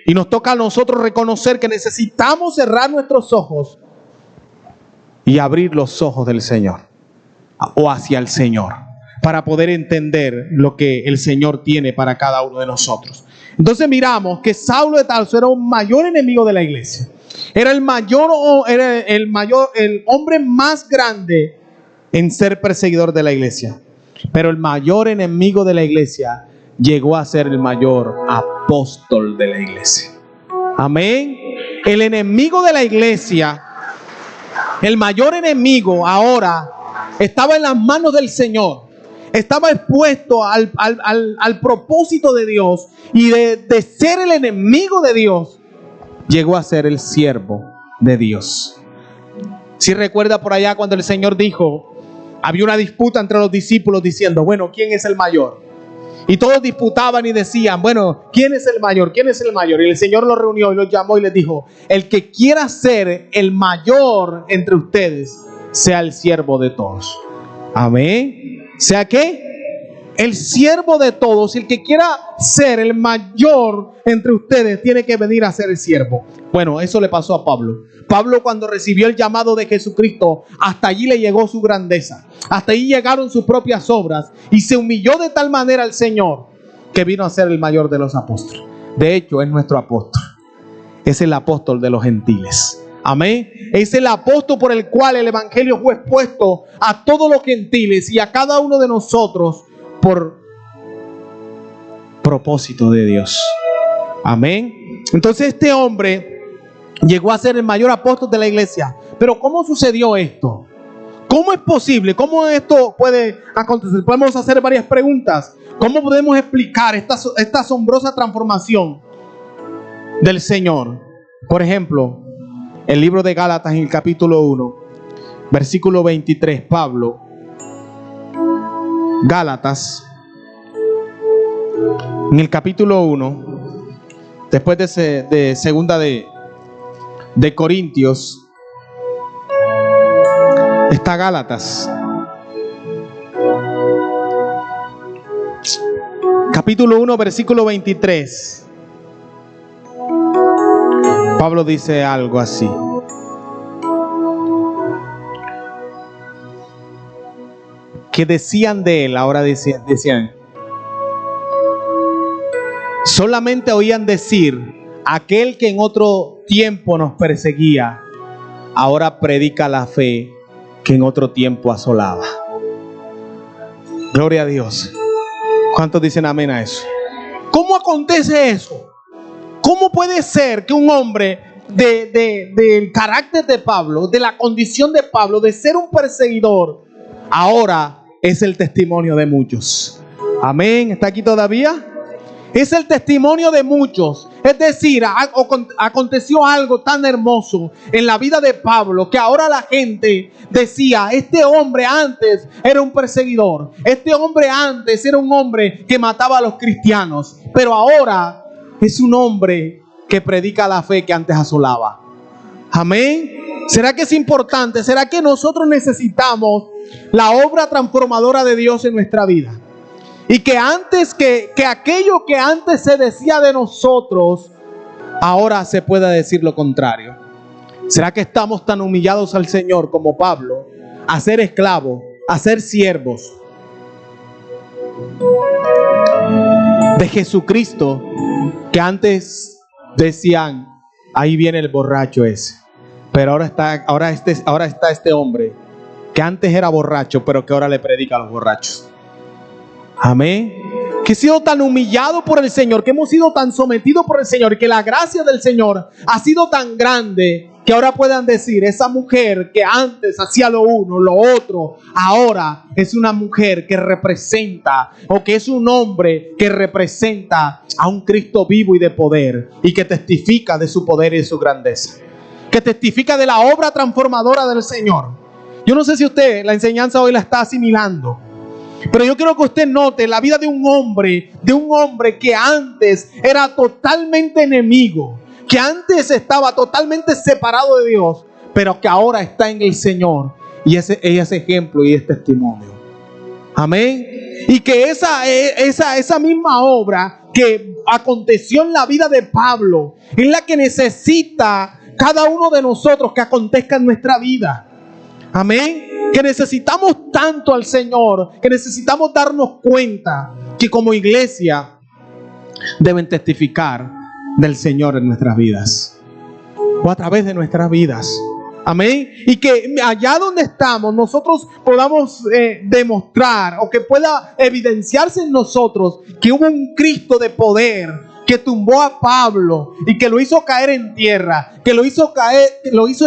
[SPEAKER 1] Y nos toca a nosotros reconocer que necesitamos cerrar nuestros ojos y abrir los ojos del Señor o hacia el Señor, para poder entender lo que el Señor tiene para cada uno de nosotros. Entonces miramos que Saulo de Tarso era un mayor enemigo de la iglesia. Era el hombre más grande en ser perseguidor de la iglesia. Pero el mayor enemigo de la iglesia llegó a ser el mayor apóstol de la iglesia. Amén. El enemigo de la iglesia, el mayor enemigo ahora estaba en las manos del Señor. Estaba expuesto al propósito de Dios, y de ser el enemigo de Dios llegó a ser el siervo de Dios. Si recuerda por allá cuando el Señor dijo, había una disputa entre los discípulos diciendo: bueno, ¿quién es el mayor? Y todos disputaban y decían: bueno, ¿quién es el mayor? ¿Quién es el mayor? Y el Señor los reunió y los llamó y les dijo: el que quiera ser el mayor entre ustedes, sea el siervo de todos. Amén. ¿Sea qué? El siervo de todos. El que quiera ser el mayor entre ustedes tiene que venir a ser el siervo. Bueno, eso le pasó a Pablo. Pablo, cuando recibió el llamado de Jesucristo, hasta allí le llegó su grandeza. Hasta allí llegaron sus propias obras, y se humilló de tal manera al Señor que vino a ser el mayor de los apóstoles. De hecho, es nuestro apóstol. Es el apóstol de los gentiles. Amén. Es el apóstol por el cual el evangelio fue expuesto a todos los gentiles y a cada uno de nosotros por propósito de Dios. Amén. Entonces este hombre llegó a ser el mayor apóstol de la iglesia. Pero ¿cómo sucedió esto? ¿Cómo es posible? ¿Cómo esto puede acontecer? Podemos hacer varias preguntas. ¿Cómo podemos explicar esta asombrosa transformación del Señor? Por ejemplo, el libro de Gálatas en el capítulo 1, versículo 23, Pablo, Gálatas, en el capítulo 1, después de segunda de Corintios, está Gálatas, capítulo 1, versículo 23. Pablo dice algo así: que decían de él, ahora decían, solamente oían decir, aquel que en otro tiempo nos perseguía, ahora predica la fe que en otro tiempo asolaba. Gloria a Dios. ¿Cuántos dicen amén a eso? ¿Cómo acontece eso? ¿Cómo puede ser que un hombre del carácter de Pablo, de la condición de Pablo, de ser un perseguidor, ahora es el testimonio de muchos? Amén. ¿Está aquí todavía? Es el testimonio de muchos. Es decir, aconteció algo tan hermoso en la vida de Pablo que ahora la gente decía, este hombre antes era un perseguidor, este hombre antes era un hombre que mataba a los cristianos, pero ahora es un hombre que predica la fe que antes asolaba. Amén. ¿Será que es importante? ¿Será que nosotros necesitamos la obra transformadora de Dios en nuestra vida? Y que antes que aquello que antes se decía de nosotros, ahora se pueda decir lo contrario. ¿Será que estamos tan humillados al Señor como Pablo, a ser esclavos, a ser siervos de Jesucristo, que antes decían, ahí viene el borracho ese, pero ahora está este hombre que antes era borracho, pero que ahora le predica a los borrachos? Amén. Que he sido tan humillado por el Señor, que hemos sido tan sometidos por el Señor, que la gracia del Señor ha sido tan grande, que ahora puedan decir, esa mujer que antes hacía lo uno, lo otro, ahora es una mujer que representa, o que es un hombre que representa a un Cristo vivo y de poder, y que testifica de su poder y de su grandeza, que testifica de la obra transformadora del Señor. Yo no sé si usted la enseñanza hoy la está asimilando, pero yo quiero que usted note la vida de un hombre que antes era totalmente enemigo, que antes estaba totalmente separado de Dios, pero que ahora está en el Señor, y ese es ejemplo y es testimonio. Amén. Y que esa misma obra que aconteció en la vida de Pablo es la que necesita cada uno de nosotros que acontezca en nuestra vida. Amén. Que necesitamos tanto al Señor, que necesitamos darnos cuenta que como iglesia deben testificar del Señor en nuestras vidas, o a través de nuestras vidas. Amén. Y que allá donde estamos nosotros podamos demostrar, o que pueda evidenciarse en nosotros que hubo un Cristo de poder que tumbó a Pablo y que lo hizo caer en tierra, que lo hizo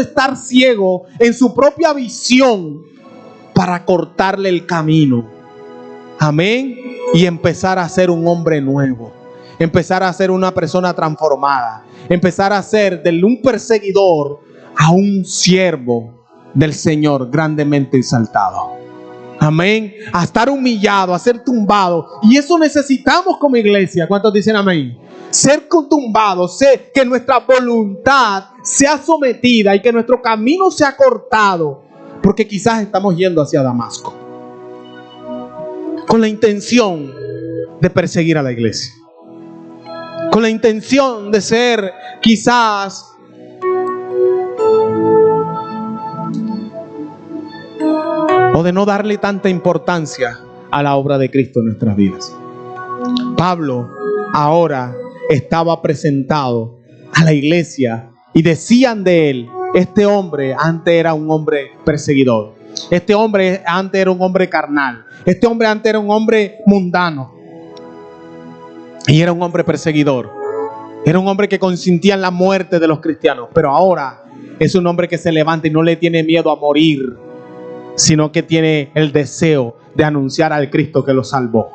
[SPEAKER 1] estar ciego en su propia visión para cortarle el camino. Amén. Y empezar a ser un hombre nuevo, empezar a ser una persona transformada, empezar a ser de un perseguidor a un siervo del Señor grandemente exaltado. Amén. A estar humillado, a ser tumbado. Y eso necesitamos como iglesia. ¿Cuántos dicen amén? Ser tumbados, que nuestra voluntad sea sometida y que nuestro camino sea cortado, porque quizás estamos yendo hacia Damasco con la intención de perseguir a la iglesia, con la intención de ser quizás o de no darle tanta importancia a la obra de Cristo en nuestras vidas. Pablo ahora estaba presentado a la iglesia y decían de él, este hombre antes era un hombre perseguidor. Este hombre antes era un hombre carnal. Este hombre antes era un hombre mundano. Y era un hombre perseguidor. Era un hombre que consentía en la muerte de los cristianos. Pero ahora es un hombre que se levanta y no le tiene miedo a morir, sino que tiene el deseo de anunciar al Cristo que lo salvó,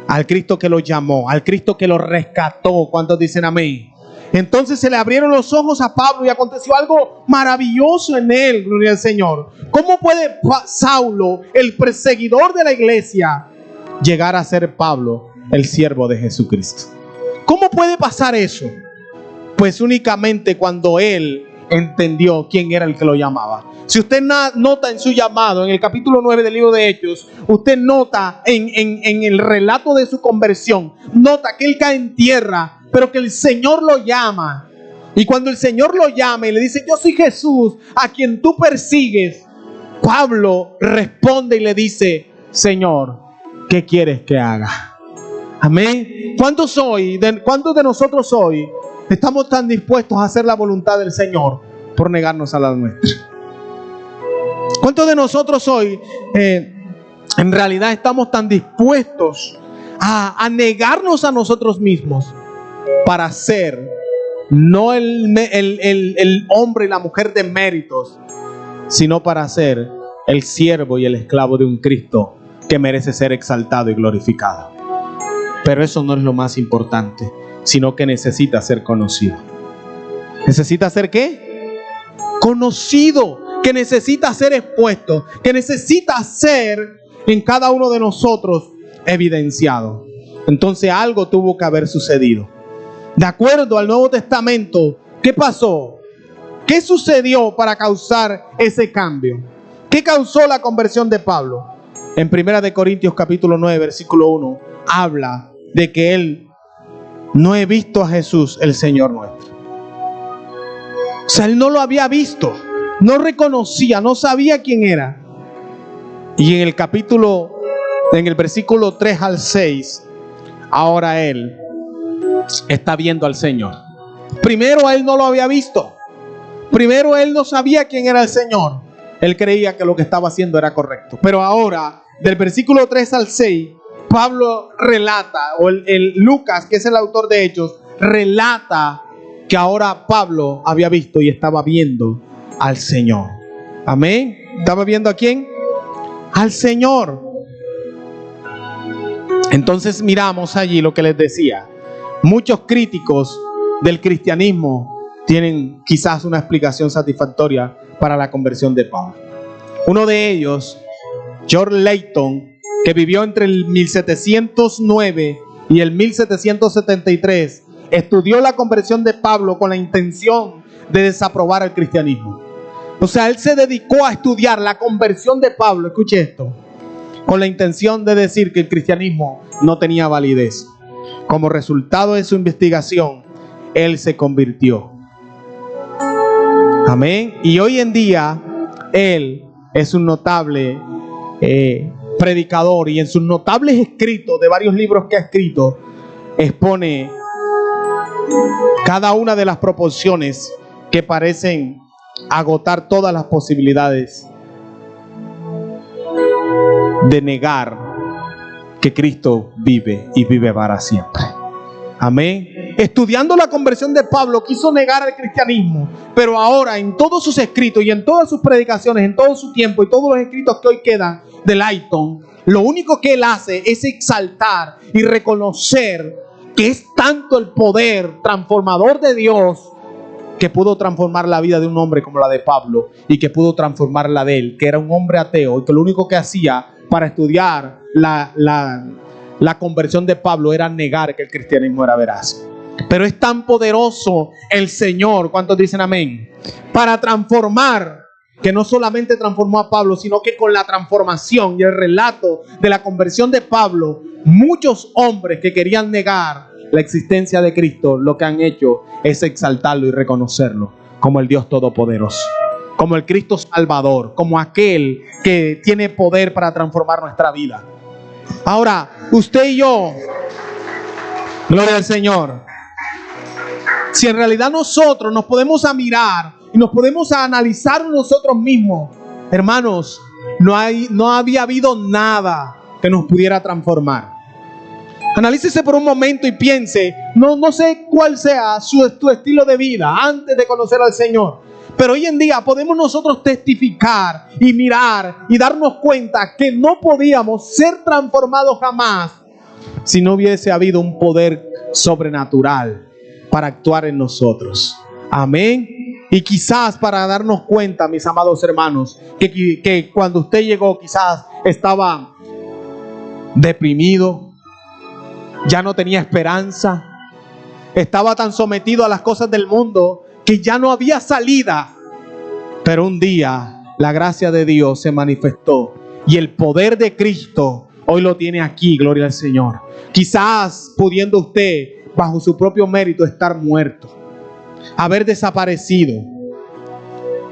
[SPEAKER 1] al Cristo que lo llamó, al Cristo que lo rescató. ¿Cuántos dicen amén? Entonces se le abrieron los ojos a Pablo y aconteció algo maravilloso en él, gloria al Señor. ¿Cómo puede Saulo, el perseguidor de la iglesia, llegar a ser Pablo, el siervo de Jesucristo? ¿Cómo puede pasar eso? Pues únicamente cuando él entendió quién era el que lo llamaba. Si usted nota en su llamado, en el capítulo 9 del libro de Hechos, usted nota en el relato de su conversión, nota que él cae en tierra, pero que el Señor lo llama. Y cuando el Señor lo llama y le dice: yo soy Jesús a quien tú persigues, Pablo responde y le dice: Señor, ¿qué quieres que haga? Amén. ¿Cuántos de nosotros hoy estamos tan dispuestos a hacer la voluntad del Señor por negarnos a la nuestra? ¿Cuántos de nosotros hoy en realidad estamos tan dispuestos a negarnos a nosotros mismos para ser no el hombre y la mujer de méritos, sino para ser el siervo y el esclavo de un Cristo que merece ser exaltado y glorificado? Pero eso no es lo más importante, sino que necesita ser conocido. ¿Necesita ser qué? Conocido. Que necesita ser expuesto, que necesita ser en cada uno de nosotros evidenciado. Entonces algo tuvo que haber sucedido. De acuerdo al Nuevo Testamento, ¿qué pasó? ¿Qué sucedió para causar ese cambio? ¿Qué causó la conversión de Pablo? En 1 Corintios capítulo 9, versículo 1, habla de que él no he visto a Jesús, el Señor nuestro. O sea, él no lo había visto. No reconocía, no sabía quién era. Y en el versículo 3 al 6, ahora él está viendo al Señor. Primero él no lo había visto. Primero él no sabía quién era el Señor. Él creía que lo que estaba haciendo era correcto. Pero ahora, del versículo 3 al 6, Pablo relata, o el Lucas, que es el autor de Hechos, relata que ahora Pablo había visto y estaba viendo al Señor. Amén. ¿Estaba viendo a quién? Al Señor. Entonces miramos allí lo que les decía. Muchos críticos del cristianismo tienen quizás una explicación satisfactoria para la conversión de Pablo. Uno de ellos, George Layton, que vivió entre el 1709 y el 1773, estudió la conversión de Pablo con la intención de desaprobar el cristianismo. O sea, él se dedicó a estudiar la conversión de Pablo, escuche esto, con la intención de decir que el cristianismo no tenía validez. Como resultado de su investigación, él se convirtió. Amén. Y hoy en día, él es un notable predicador, y en sus notables escritos de varios libros que ha escrito, expone cada una de las proporciones que parecen agotar todas las posibilidades de negar que Cristo vive y vive para siempre. Amén. Estudiando la conversión de Pablo, quiso negar al cristianismo, pero ahora en todos sus escritos y en todas sus predicaciones, en todo su tiempo y todos los escritos que hoy quedan de Layton, lo único que él hace es exaltar y reconocer que es tanto el poder transformador de Dios que pudo transformar la vida de un hombre como la de Pablo, y que pudo transformar la de él, que era un hombre ateo, y que lo único que hacía para estudiar la conversión de Pablo era negar que el cristianismo era veraz. Pero es tan poderoso el Señor, ¿cuántos dicen amén?, para transformar, que no solamente transformó a Pablo, sino que con la transformación y el relato de la conversión de Pablo, muchos hombres que querían negar la existencia de Cristo, lo que han hecho es exaltarlo y reconocerlo como el Dios Todopoderoso, como el Cristo Salvador, como aquel que tiene poder para transformar nuestra vida. Ahora, usted y yo, gloria al Señor, si en realidad nosotros nos podemos mirar y nos podemos analizar nosotros mismos, hermanos, no había habido nada que nos pudiera transformar. Analícese por un momento y piense, no sé cuál sea tu estilo de vida antes de conocer al Señor, pero hoy en día podemos nosotros testificar y mirar y darnos cuenta que no podíamos ser transformados jamás si no hubiese habido un poder sobrenatural para actuar en nosotros. Amén. Y quizás para darnos cuenta, mis amados hermanos, que cuando usted llegó quizás estaba deprimido, ya no tenía esperanza, estaba tan sometido a las cosas del mundo que ya no había salida. Pero un día la gracia de Dios se manifestó y el poder de Cristo hoy lo tiene aquí, gloria al Señor. Quizás pudiendo usted bajo su propio mérito estar muerto, haber desaparecido,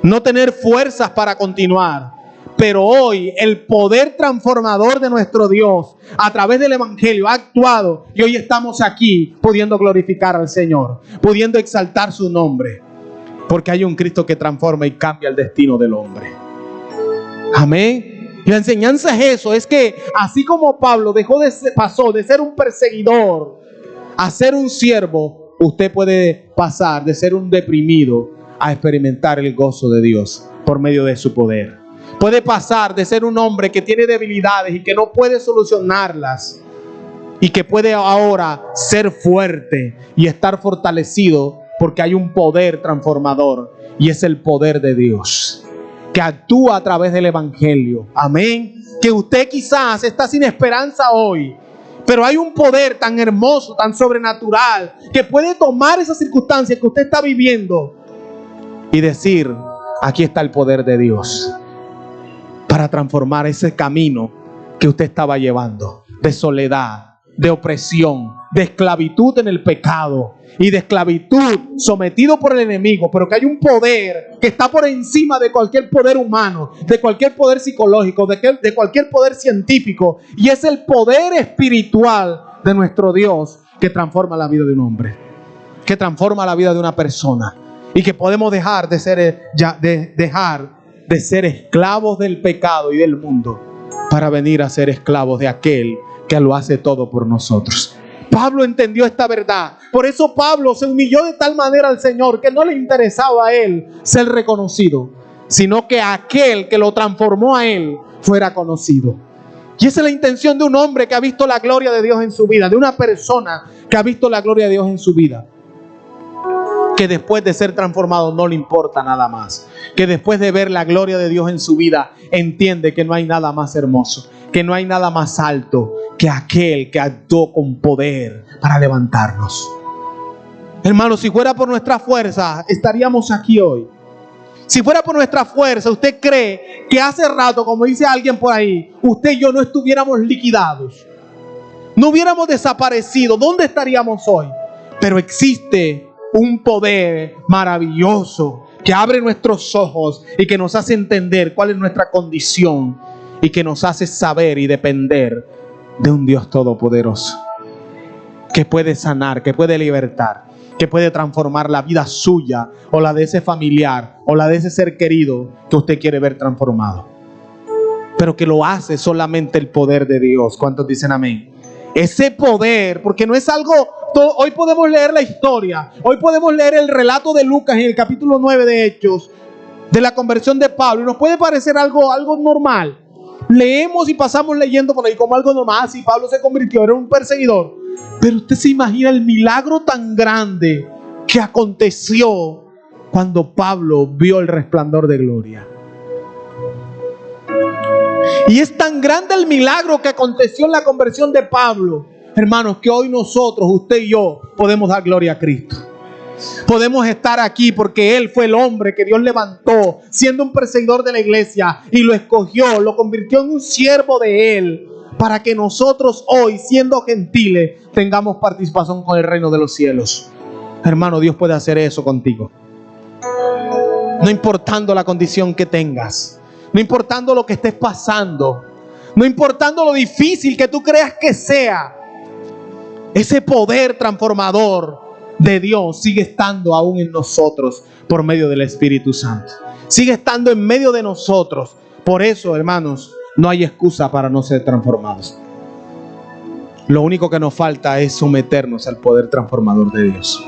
[SPEAKER 1] no tener fuerzas para continuar, pero hoy el poder transformador de nuestro Dios a través del Evangelio ha actuado y hoy estamos aquí pudiendo glorificar al Señor, pudiendo exaltar su nombre, porque hay un Cristo que transforma y cambia el destino del hombre. Amén. Y la enseñanza es eso, es que así como Pablo pasó de ser un perseguidor a ser un siervo, usted puede pasar de ser un deprimido a experimentar el gozo de Dios por medio de su poder. Puede pasar de ser un hombre que tiene debilidades y que no puede solucionarlas y que puede ahora ser fuerte y estar fortalecido porque hay un poder transformador y es el poder de Dios que actúa a través del Evangelio. Amén. Que usted quizás está sin esperanza hoy, pero hay un poder tan hermoso, tan sobrenatural, que puede tomar esas circunstancias que usted está viviendo y decir, aquí está el poder de Dios para transformar ese camino que usted estaba llevando de soledad, de opresión, de esclavitud en el pecado y de esclavitud sometido por el enemigo, pero que hay un poder que está por encima de cualquier poder humano, de cualquier poder psicológico, de cualquier poder científico, y es el poder espiritual de nuestro Dios que transforma la vida de un hombre, que transforma la vida de una persona, y que podemos dejar de ser esclavos del pecado y del mundo para venir a ser esclavos de aquel que lo hace todo por nosotros. Pablo entendió esta verdad. Por eso Pablo se humilló de tal manera al Señor que no le interesaba a él ser reconocido, sino que aquel que lo transformó a él fuera conocido. Y esa es la intención de un hombre que ha visto la gloria de Dios en su vida, de una persona que ha visto la gloria de Dios en su vida, que después de ser transformado no le importa nada más, que después de ver la gloria de Dios en su vida entiende que no hay nada más hermoso, que no hay nada más alto que aquel que actuó con poder para levantarnos. Hermanos, si fuera por nuestra fuerza estaríamos aquí hoy. Si fuera por nuestra fuerza, ¿usted cree que hace rato, como dice alguien por ahí, usted y yo no estuviéramos liquidados, no hubiéramos desaparecido? ¿Dónde estaríamos hoy? Pero existe un poder maravilloso que abre nuestros ojos y que nos hace entender cuál es nuestra condición y que nos hace saber y depender de un Dios todopoderoso que puede sanar, que puede libertar, que puede transformar la vida suya o la de ese familiar o la de ese ser querido que usted quiere ver transformado, pero que lo hace solamente el poder de Dios. ¿Cuántos dicen amén? Ese poder, porque no es algo, hoy podemos leer la historia, hoy podemos leer el relato de Lucas en el capítulo 9 de Hechos, de la conversión de Pablo, y nos puede parecer algo normal. Leemos y pasamos leyendo por ahí como algo normal. Si Pablo se convirtió, era un perseguidor, pero usted se imagina el milagro tan grande que aconteció cuando Pablo vio el resplandor de gloria. Y es tan grande el milagro que aconteció en la conversión de Pablo, hermanos, que hoy nosotros, usted y yo, podemos dar gloria a Cristo. Podemos estar aquí porque Él fue el hombre que Dios levantó siendo un perseguidor de la iglesia y lo escogió, lo convirtió en un siervo de Él, para que nosotros hoy, siendo gentiles, tengamos participación con el reino de los cielos. Hermano, Dios puede hacer eso contigo, no importando la condición que tengas, no importando lo que estés pasando, no importando lo difícil que tú creas que sea. Ese poder transformador de Dios sigue estando aún en nosotros por medio del Espíritu Santo. Sigue estando en medio de nosotros. Por eso, hermanos, no hay excusa para no ser transformados. Lo único que nos falta es someternos al poder transformador de Dios.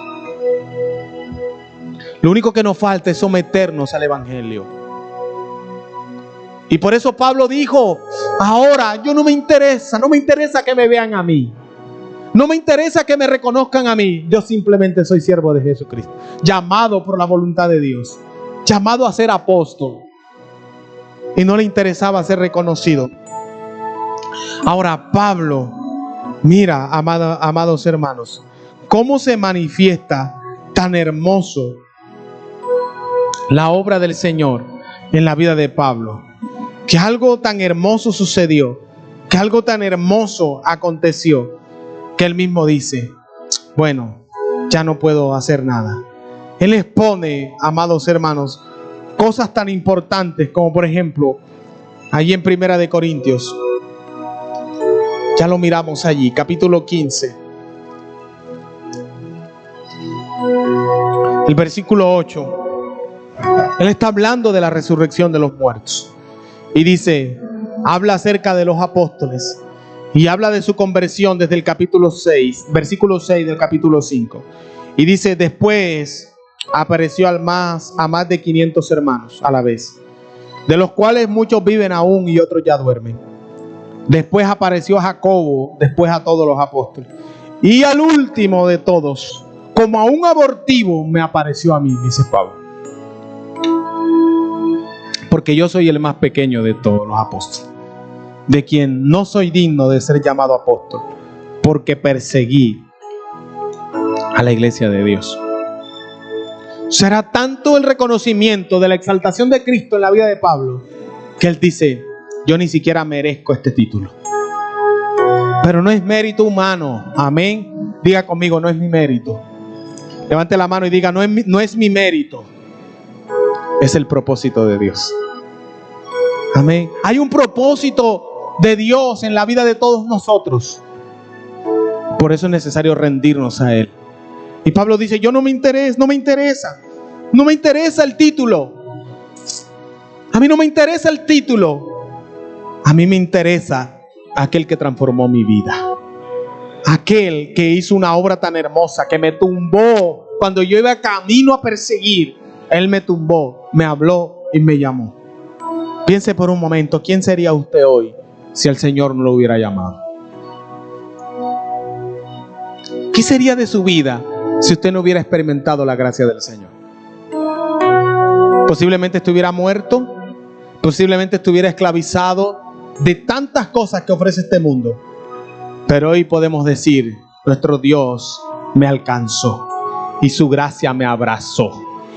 [SPEAKER 1] Lo único que nos falta es someternos al Evangelio. Y por eso Pablo dijo, ahora yo no me interesa que me vean a mí. No me interesa que me reconozcan a mí. Yo simplemente soy siervo de Jesucristo, llamado por la voluntad de Dios, llamado a ser apóstol. Y no le interesaba ser reconocido. Ahora Pablo, mira, amados hermanos, cómo se manifiesta tan hermoso la obra del Señor en la vida de Pablo. Que algo tan hermoso sucedió, que algo tan hermoso aconteció, que él mismo dice, bueno, ya no puedo hacer nada. Él expone, amados hermanos, cosas tan importantes como por ejemplo, allí en 1 Corintios, ya lo miramos allí, capítulo 15, el versículo 8. Él está hablando de la resurrección de los muertos. Y dice, habla acerca de los apóstoles. Y habla de su conversión desde el capítulo 6, versículo 6 del capítulo 5. Y dice, después apareció a más de 500 hermanos a la vez, de los cuales muchos viven aún y otros ya duermen. Después apareció a Jacobo, después a todos los apóstoles. Y al último de todos, como a un abortivo, me apareció a mí, dice Pablo. Porque yo soy el más pequeño de todos los apóstoles, de quien no soy digno de ser llamado apóstol, porque perseguí a la iglesia de Dios. Será tanto el reconocimiento de la exaltación de Cristo en la vida de Pablo, que él dice, yo ni siquiera merezco este título. Pero no es mérito humano, amén. Diga conmigo, no es mi mérito. Levante la mano y diga, no es mi mérito. Es el propósito de Dios. Amén. Hay un propósito de Dios en la vida de todos nosotros. Por eso es necesario rendirnos a Él. Y Pablo dice, yo no me interesa el título. A mí no me interesa el título. A mí me interesa aquel que transformó mi vida. Aquel que hizo una obra tan hermosa, que me tumbó cuando yo iba camino a perseguir. Él me tumbó, me habló y me llamó. Piense por un momento, ¿quién sería usted hoy si el Señor no lo hubiera llamado? ¿Qué sería de su vida si usted no hubiera experimentado la gracia del Señor? Posiblemente estuviera muerto, posiblemente estuviera esclavizado de tantas cosas que ofrece este mundo. Pero hoy podemos decir, nuestro Dios me alcanzó y su gracia me abrazó.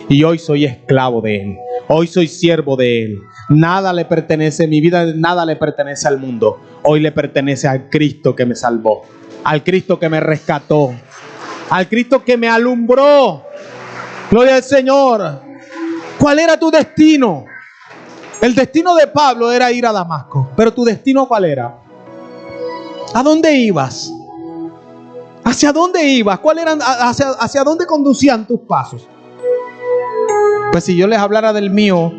[SPEAKER 1] Y hoy soy esclavo de Él. Hoy soy siervo de Él. Nada le pertenece, mi vida nada le pertenece al mundo. Hoy le pertenece al Cristo que me salvó, al Cristo que me rescató, al Cristo que me alumbró. Gloria al Señor. ¿Cuál era tu destino? El destino de Pablo era ir a Damasco. Pero tu destino, ¿cuál era? ¿A dónde ibas? ¿Hacia dónde ibas? ¿Hacia dónde conducían tus pasos? Pues si yo les hablara del mío,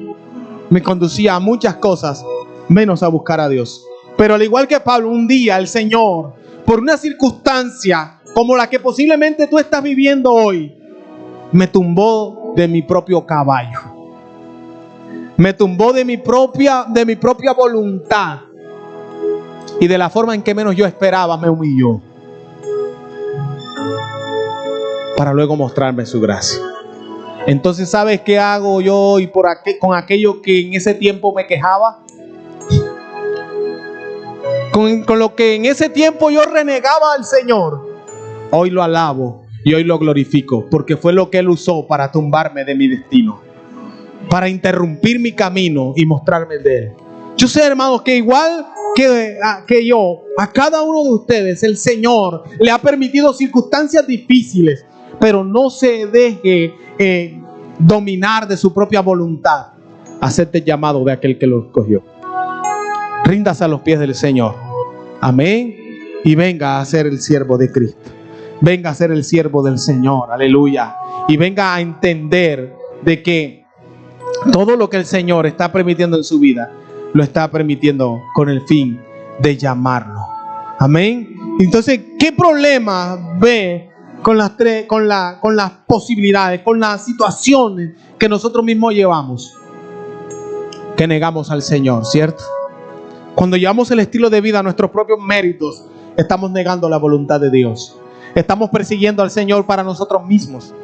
[SPEAKER 1] me conducía a muchas cosas, menos a buscar a Dios. Pero al igual que Pablo, un día el Señor, por una circunstancia como la que posiblemente tú estás viviendo hoy, me tumbó de mi propio caballo. Me tumbó de mi propia voluntad. Y de la forma en que menos yo esperaba, me humilló. Para luego mostrarme su gracia. Entonces, ¿sabes qué hago yo hoy con aquello que en ese tiempo me quejaba? Con lo que en ese tiempo yo renegaba al Señor. Hoy lo alabo y hoy lo glorifico, porque fue lo que Él usó para tumbarme de mi destino, para interrumpir mi camino y mostrarme el de Él. Yo sé, hermanos, que igual que yo, a cada uno de ustedes el Señor le ha permitido circunstancias difíciles, pero no se deje dominar de su propia voluntad. Acepte el llamado de aquel que lo escogió. Ríndase a los pies del Señor. Amén. Y venga a ser el siervo de Cristo. venga a ser el siervo del Señor, aleluya, y venga a entender de que todo lo que el Señor está permitiendo en su vida, lo está permitiendo con el fin de llamarlo. Amén. Entonces, ¿qué problema ve con las posibilidades, con las situaciones que nosotros mismos llevamos? Que negamos al Señor, ¿cierto? Cuando llevamos el estilo de vida a nuestros propios méritos, estamos negando la voluntad de Dios. Estamos persiguiendo al Señor para nosotros mismos.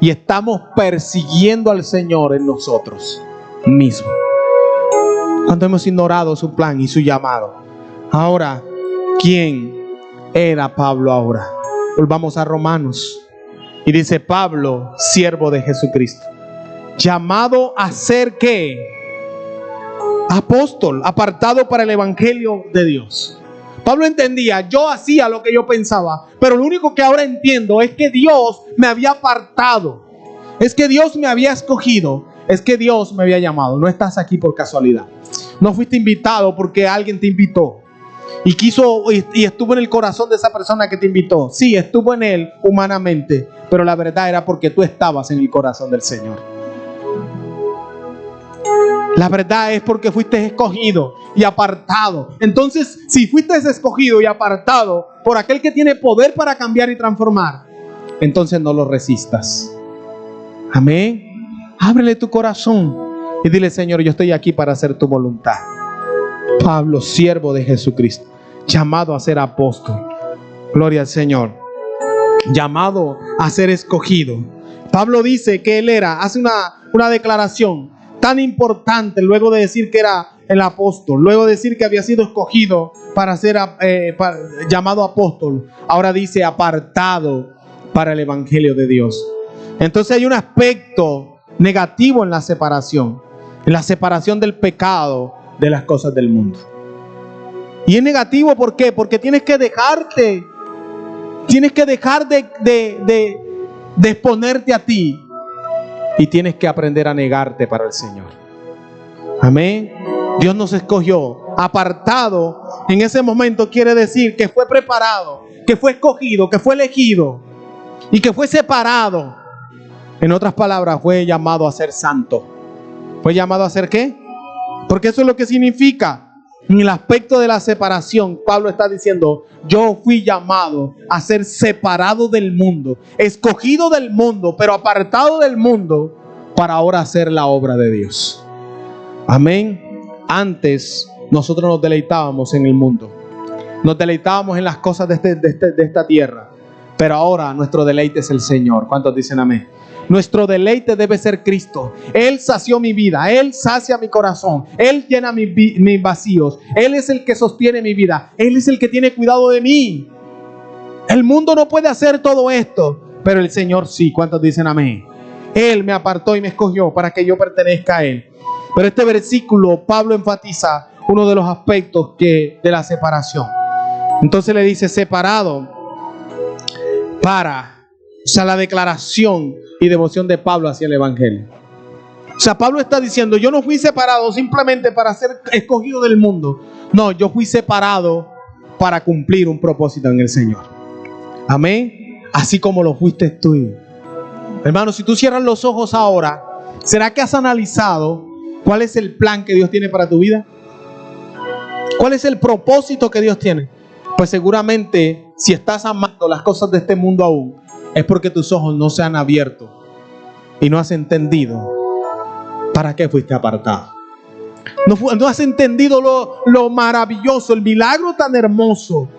[SPEAKER 1] Y estamos persiguiendo al Señor en nosotros mismos. Cuando hemos ignorado su plan y su llamado. Ahora, ¿quién era Pablo ahora? Volvamos a Romanos. Y dice Pablo, siervo de Jesucristo, llamado a ser ¿qué? Apóstol, apartado para el evangelio de Dios. Pablo entendía, yo hacía lo que yo pensaba, pero lo único que ahora entiendo es que Dios me había apartado, es que Dios me había escogido, es que Dios me había llamado. No estás aquí por casualidad, no fuiste invitado porque alguien te invitó y quiso y estuvo en el corazón de esa persona que te invitó. Sí, estuvo en él humanamente, pero la verdad era porque tú estabas en el corazón del Señor. La verdad es porque fuiste escogido y apartado. Entonces, si fuiste escogido y apartado por aquel que tiene poder para cambiar y transformar, entonces no lo resistas. Amén. Ábrele tu corazón y dile, Señor, yo estoy aquí para hacer tu voluntad. Pablo, siervo de Jesucristo, llamado a ser apóstol. Gloria al Señor. Llamado a ser escogido. Pablo dice que él hace una declaración tan importante luego de decir que era el apóstol, luego de decir que había sido escogido para ser llamado apóstol. Ahora dice apartado para el evangelio de Dios. Entonces hay un aspecto negativo en la separación del pecado de las cosas del mundo. Y es negativo, ¿por qué? Porque tienes que dejar de exponerte a ti. Y tienes que aprender a negarte para el Señor. Amén. Dios nos escogió. Apartado en ese momento quiere decir que fue preparado, que fue escogido, que fue elegido y que fue separado. En otras palabras, fue llamado a ser santo. ¿Fue llamado a ser qué? Porque eso es lo que significa. En el aspecto de la separación, Pablo está diciendo, yo fui llamado a ser separado del mundo, escogido del mundo, pero apartado del mundo, para ahora hacer la obra de Dios. Amén. Antes nosotros nos deleitábamos en el mundo, nos deleitábamos en las cosas de esta tierra, pero ahora nuestro deleite es el Señor. ¿Cuántos dicen amén? Nuestro deleite debe ser Cristo. Él sació mi vida, Él sacia mi corazón, Él llena mis vacíos, Él es el que sostiene mi vida, Él es el que tiene cuidado de mí. El mundo no puede hacer todo esto, pero el Señor sí. ¿Cuántos dicen amén? Él me apartó y me escogió para que yo pertenezca a Él. Pero este versículo, Pablo enfatiza uno de los aspectos de la separación. Entonces le dice separado para... O sea, la declaración y devoción de Pablo hacia el evangelio. O sea, Pablo está diciendo, yo no fui separado simplemente para ser escogido del mundo. No, yo fui separado para cumplir un propósito en el Señor. Amén. Así como lo fuiste tú. Hermano, si tú cierras los ojos ahora, ¿será que has analizado cuál es el plan que Dios tiene para tu vida? ¿Cuál es el propósito que Dios tiene? Pues seguramente, si estás amando las cosas de este mundo aún, es porque tus ojos no se han abierto y no has entendido para qué fuiste apartado. No has entendido lo maravilloso, el milagro tan hermoso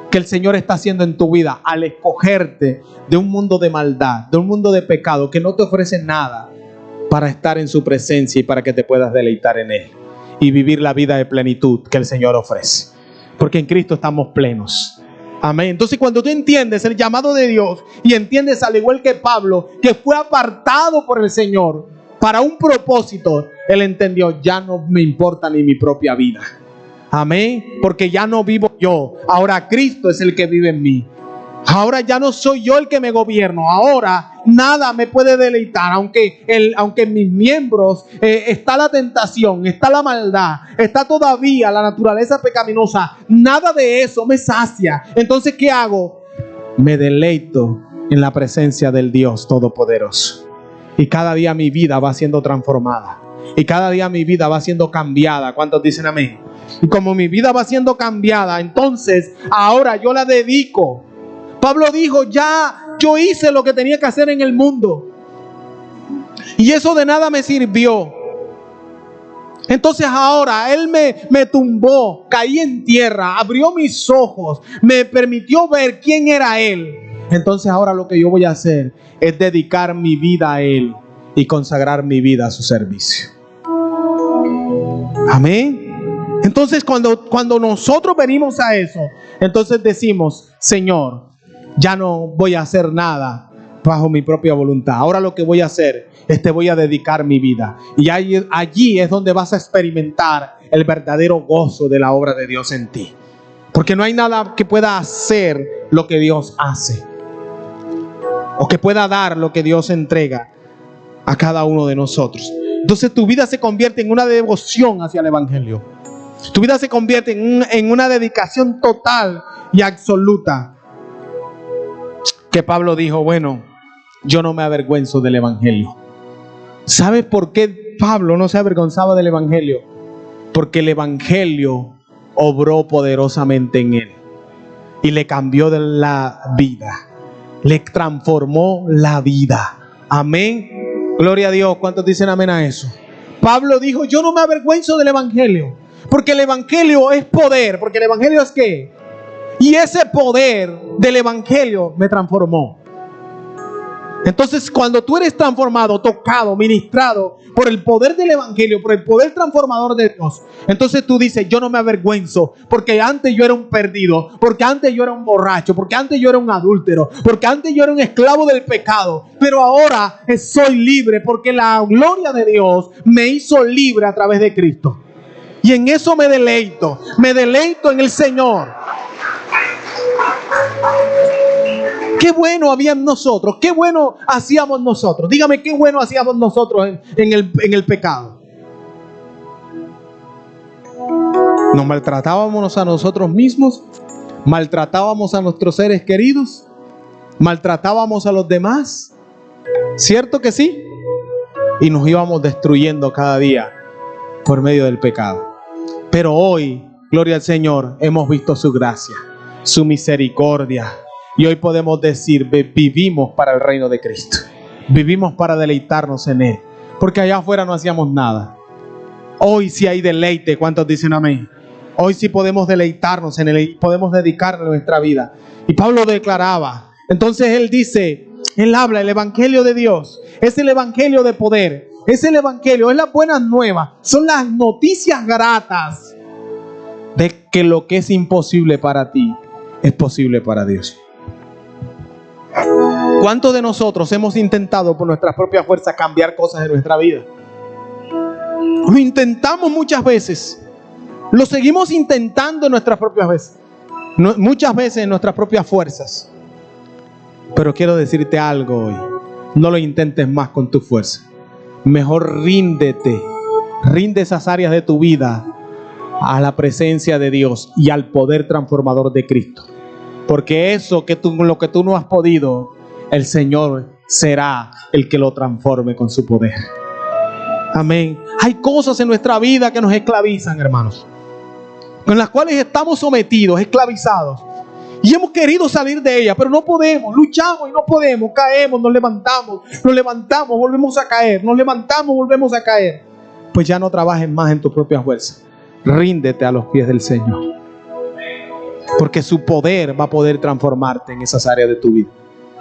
[SPEAKER 1] que el Señor está haciendo en tu vida al escogerte de un mundo de maldad, de un mundo de pecado que no te ofrece nada para estar en su presencia y para que te puedas deleitar en Él y vivir la vida de plenitud que el Señor ofrece. Porque en Cristo estamos plenos. Amén. Entonces, cuando tú entiendes el llamado de Dios y entiendes, al igual que Pablo, que fue apartado por el Señor para un propósito, él entendió, ya no me importa ni mi propia vida. Amén. Porque ya no vivo yo, ahora Cristo es el que vive en mí. Ahora ya no soy yo el que me gobierno. Ahora nada me puede deleitar. Aunque en mis miembros está la tentación, está la maldad, está todavía la naturaleza pecaminosa. Nada de eso me sacia. Entonces, ¿qué hago? me deleito en la presencia del Dios Todopoderoso. Y cada día mi vida va siendo transformada. Y cada día mi vida va siendo cambiada. ¿Cuántos dicen amén? Y como mi vida va siendo cambiada, entonces ahora yo la dedico. Pablo dijo, ya yo hice lo que tenía que hacer en el mundo. Y eso de nada me sirvió. Entonces ahora Él me tumbó, caí en tierra, abrió mis ojos, me permitió ver quién era Él. Entonces ahora lo que yo voy a hacer es dedicar mi vida a Él y consagrar mi vida a su servicio. Amén. Entonces cuando nosotros venimos a eso, entonces decimos, Señor, ya no voy a hacer nada bajo mi propia voluntad. Ahora lo que voy a hacer es te voy a dedicar mi vida. Y allí es donde vas a experimentar el verdadero gozo de la obra de Dios en ti. Porque no hay nada que pueda hacer lo que Dios hace, o que pueda dar lo que Dios entrega a cada uno de nosotros. Entonces tu vida se convierte en una devoción hacia el Evangelio. Tu vida se convierte en una dedicación total y absoluta. Que Pablo dijo, bueno, yo no me avergüenzo del Evangelio. ¿Sabes por qué Pablo no se avergonzaba del Evangelio? Porque el Evangelio obró poderosamente en él y le cambió de la vida, le transformó la vida. Amén. Gloria a Dios. ¿Cuántos dicen amén a eso? Pablo dijo, yo no me avergüenzo del Evangelio, porque el Evangelio es poder. Porque el Evangelio es ¿qué? Y ese poder del Evangelio me transformó. Entonces cuando tú eres transformado, tocado, ministrado por el poder del Evangelio, por el poder transformador de Dios, entonces tú dices, yo no me avergüenzo, porque antes yo era un perdido, porque antes yo era un borracho, porque antes yo era un adúltero, porque antes yo era un esclavo del pecado, pero ahora soy libre, porque la gloria de Dios me hizo libre a través de Cristo. Y en eso me deleito en el Señor. Qué bueno había en nosotros, qué bueno hacíamos nosotros. Dígame, qué bueno hacíamos nosotros en el pecado. Nos maltratábamos a nosotros mismos, maltratábamos a nuestros seres queridos, maltratábamos a los demás. ¿Cierto que sí? Y nos íbamos destruyendo cada día por medio del pecado. Pero hoy, gloria al Señor, hemos visto su gracia, su misericordia. Y hoy podemos decir, vivimos para el reino de Cristo. Vivimos para deleitarnos en Él. Porque allá afuera no hacíamos nada. Hoy sí hay deleite. ¿Cuántos dicen amén? Hoy sí podemos deleitarnos en Él y podemos dedicarle nuestra vida. Y Pablo declaraba. Entonces él dice, él habla, el Evangelio de Dios es el Evangelio de poder. Es el Evangelio, es las buenas nuevas. Son las noticias gratas de que lo que es imposible para ti es posible para Dios. ¿Cuántos de nosotros hemos intentado por nuestras propias fuerzas cambiar cosas en nuestra vida? Lo intentamos muchas veces. Lo seguimos intentando en nuestras propias veces. Muchas veces en nuestras propias fuerzas. Pero quiero decirte algo hoy. No lo intentes más con tu fuerza. Mejor ríndete. Rinde esas áreas de tu vida a la presencia de Dios y al poder transformador de Cristo. Porque eso lo que tú no has podido, el Señor será el que lo transforme con su poder. Amén. Hay cosas en nuestra vida que nos esclavizan, hermanos, con las cuales estamos sometidos, esclavizados. Y hemos querido salir de ellas, pero no podemos. Luchamos y no podemos. Caemos, nos levantamos, volvemos a caer. Nos levantamos, volvemos a caer. Pues ya no trabajes más en tus propias fuerzas. Ríndete a los pies del Señor. Porque su poder va a poder transformarte en esas áreas de tu vida.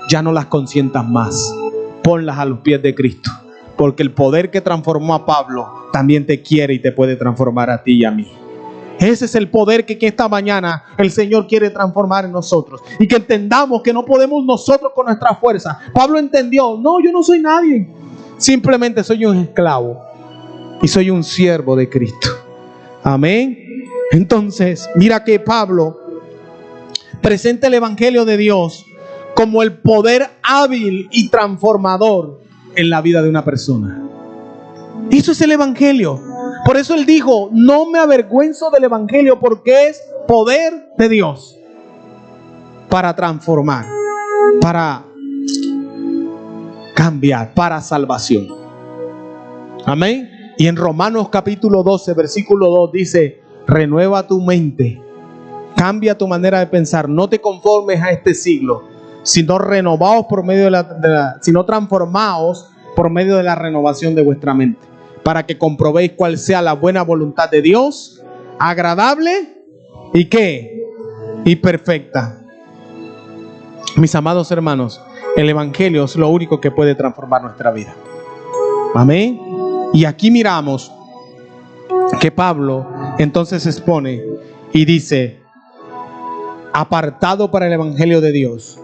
[SPEAKER 1] Ya no las consientas más. Ponlas a los pies de Cristo. Porque el poder que transformó a Pablo también te quiere y te puede transformar a ti y a mí. Ese es el poder que esta mañana el Señor quiere transformar en nosotros. Y que entendamos que no podemos nosotros con nuestra fuerza. Pablo entendió, no, yo no soy nadie. Simplemente soy un esclavo. Y soy un siervo de Cristo. Amén. Entonces, mira que Pablo presenta el Evangelio de Dios como el poder hábil y transformador en la vida de una persona. Eso es el Evangelio. Por eso él dijo, no me avergüenzo del Evangelio porque es poder de Dios para transformar. para cambiar, para salvación. Amén. Y en Romanos capítulo 12, versículo 2 dice: renueva tu mente, cambia tu manera de pensar, no te conformes a este siglo, sino renovaos por medio sino transformaos por medio de la renovación de vuestra mente, para que comprobéis cuál sea la buena voluntad de Dios, agradable y ¿qué? Y perfecta. Mis amados hermanos, el Evangelio es lo único que puede transformar nuestra vida. Amén. Y aquí miramos que Pablo entonces expone y dice: apartado para el Evangelio de Dios,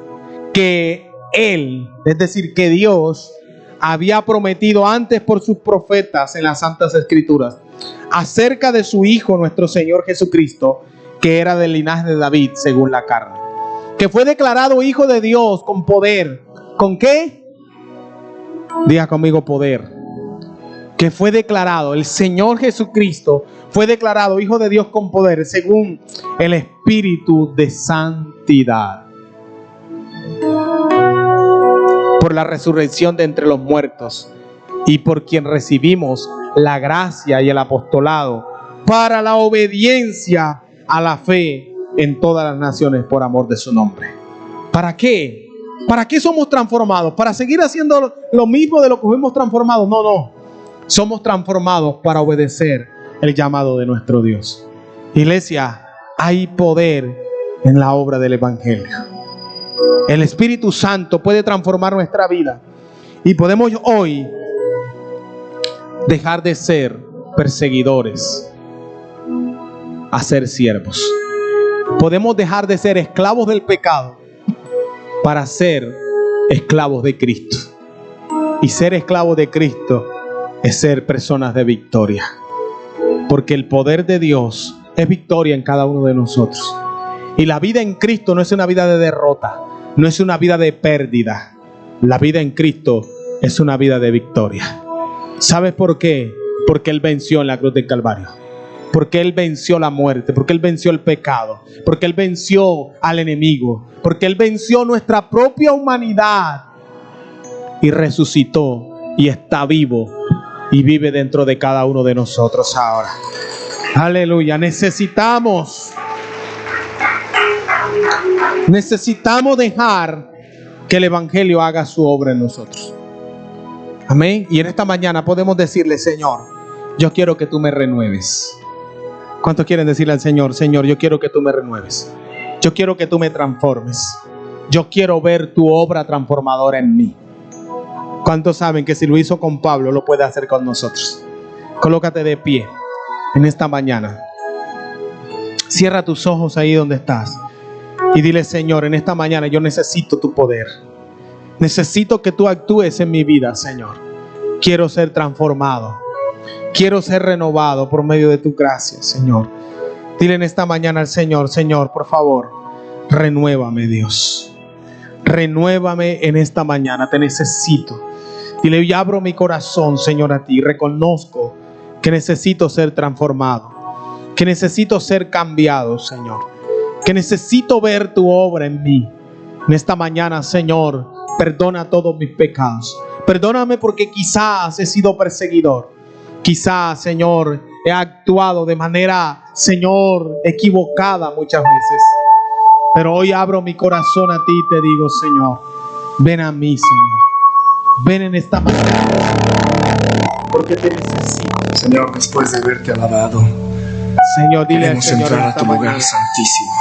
[SPEAKER 1] que Él, es decir, que Dios había prometido antes por sus profetas en las Santas Escrituras acerca de su Hijo, nuestro Señor Jesucristo, que era del linaje de David según la carne, que fue declarado Hijo de Dios con poder. ¿Con qué? Diga conmigo: poder. Que fue declarado, el Señor Jesucristo fue declarado Hijo de Dios con poder según el Espíritu de santidad, por la resurrección de entre los muertos, y por quien recibimos la gracia y el apostolado para la obediencia a la fe en todas las naciones por amor de su nombre. ¿Para qué? ¿Para qué somos transformados? ¿Para seguir haciendo lo mismo de lo que fuimos transformados? No, no. Somos transformados para obedecer el llamado de nuestro Dios. Iglesia, hay poder en la obra del Evangelio. El Espíritu Santo puede transformar nuestra vida y podemos hoy dejar de ser perseguidores a ser siervos. Podemos dejar de ser esclavos del pecado para ser esclavos de Cristo. Y ser esclavos de Cristo es ser personas de victoria, porque el poder de Dios es victoria en cada uno de nosotros. Y la vida en Cristo no es una vida de derrota, no es una vida de pérdida. La vida en Cristo es una vida de victoria. ¿Sabes por qué? Porque Él venció en la cruz del Calvario, porque Él venció la muerte, porque Él venció el pecado, porque Él venció al enemigo, porque Él venció nuestra propia humanidad y resucitó y está vivo y vive dentro de cada uno de nosotros ahora. Aleluya. Necesitamos dejar que el Evangelio haga su obra en nosotros. Amén. Y en esta mañana podemos decirle: Señor, yo quiero que tú me renueves. ¿Cuántos quieren decirle al Señor: Señor, yo quiero que tú me renueves? Yo quiero que tú me transformes. Yo quiero ver tu obra transformadora en mí. ¿Cuántos saben que si lo hizo con Pablo, lo puede hacer con nosotros? Colócate de pie en esta mañana. Cierra tus ojos ahí donde estás y dile: Señor, en esta mañana yo necesito tu poder. Necesito que tú actúes en mi vida, Señor. Quiero ser transformado. Quiero ser renovado por medio de tu gracia, Señor. Dile en esta mañana al Señor: Señor, por favor, renuévame, Dios. Renuévame en esta mañana, te necesito. Dile: yo abro mi corazón, Señor, a ti. Reconozco que necesito ser transformado, que necesito ser cambiado, Señor, que necesito ver tu obra en mí. En esta mañana, Señor, perdona todos mis pecados. Perdóname porque quizás he sido perseguidor. Quizás, Señor, he actuado de manera, Señor, equivocada muchas veces. Pero hoy abro mi corazón a ti y te digo: Señor, ven a mí, Señor. Ven en esta mañana, porque te necesito.
[SPEAKER 2] Señor, después de haberte alabado,
[SPEAKER 1] Señor, dile al
[SPEAKER 2] queremos
[SPEAKER 1] Señor
[SPEAKER 2] entrar
[SPEAKER 1] en
[SPEAKER 2] a
[SPEAKER 1] esta
[SPEAKER 2] tu lugar
[SPEAKER 1] mañana:
[SPEAKER 2] santísimo.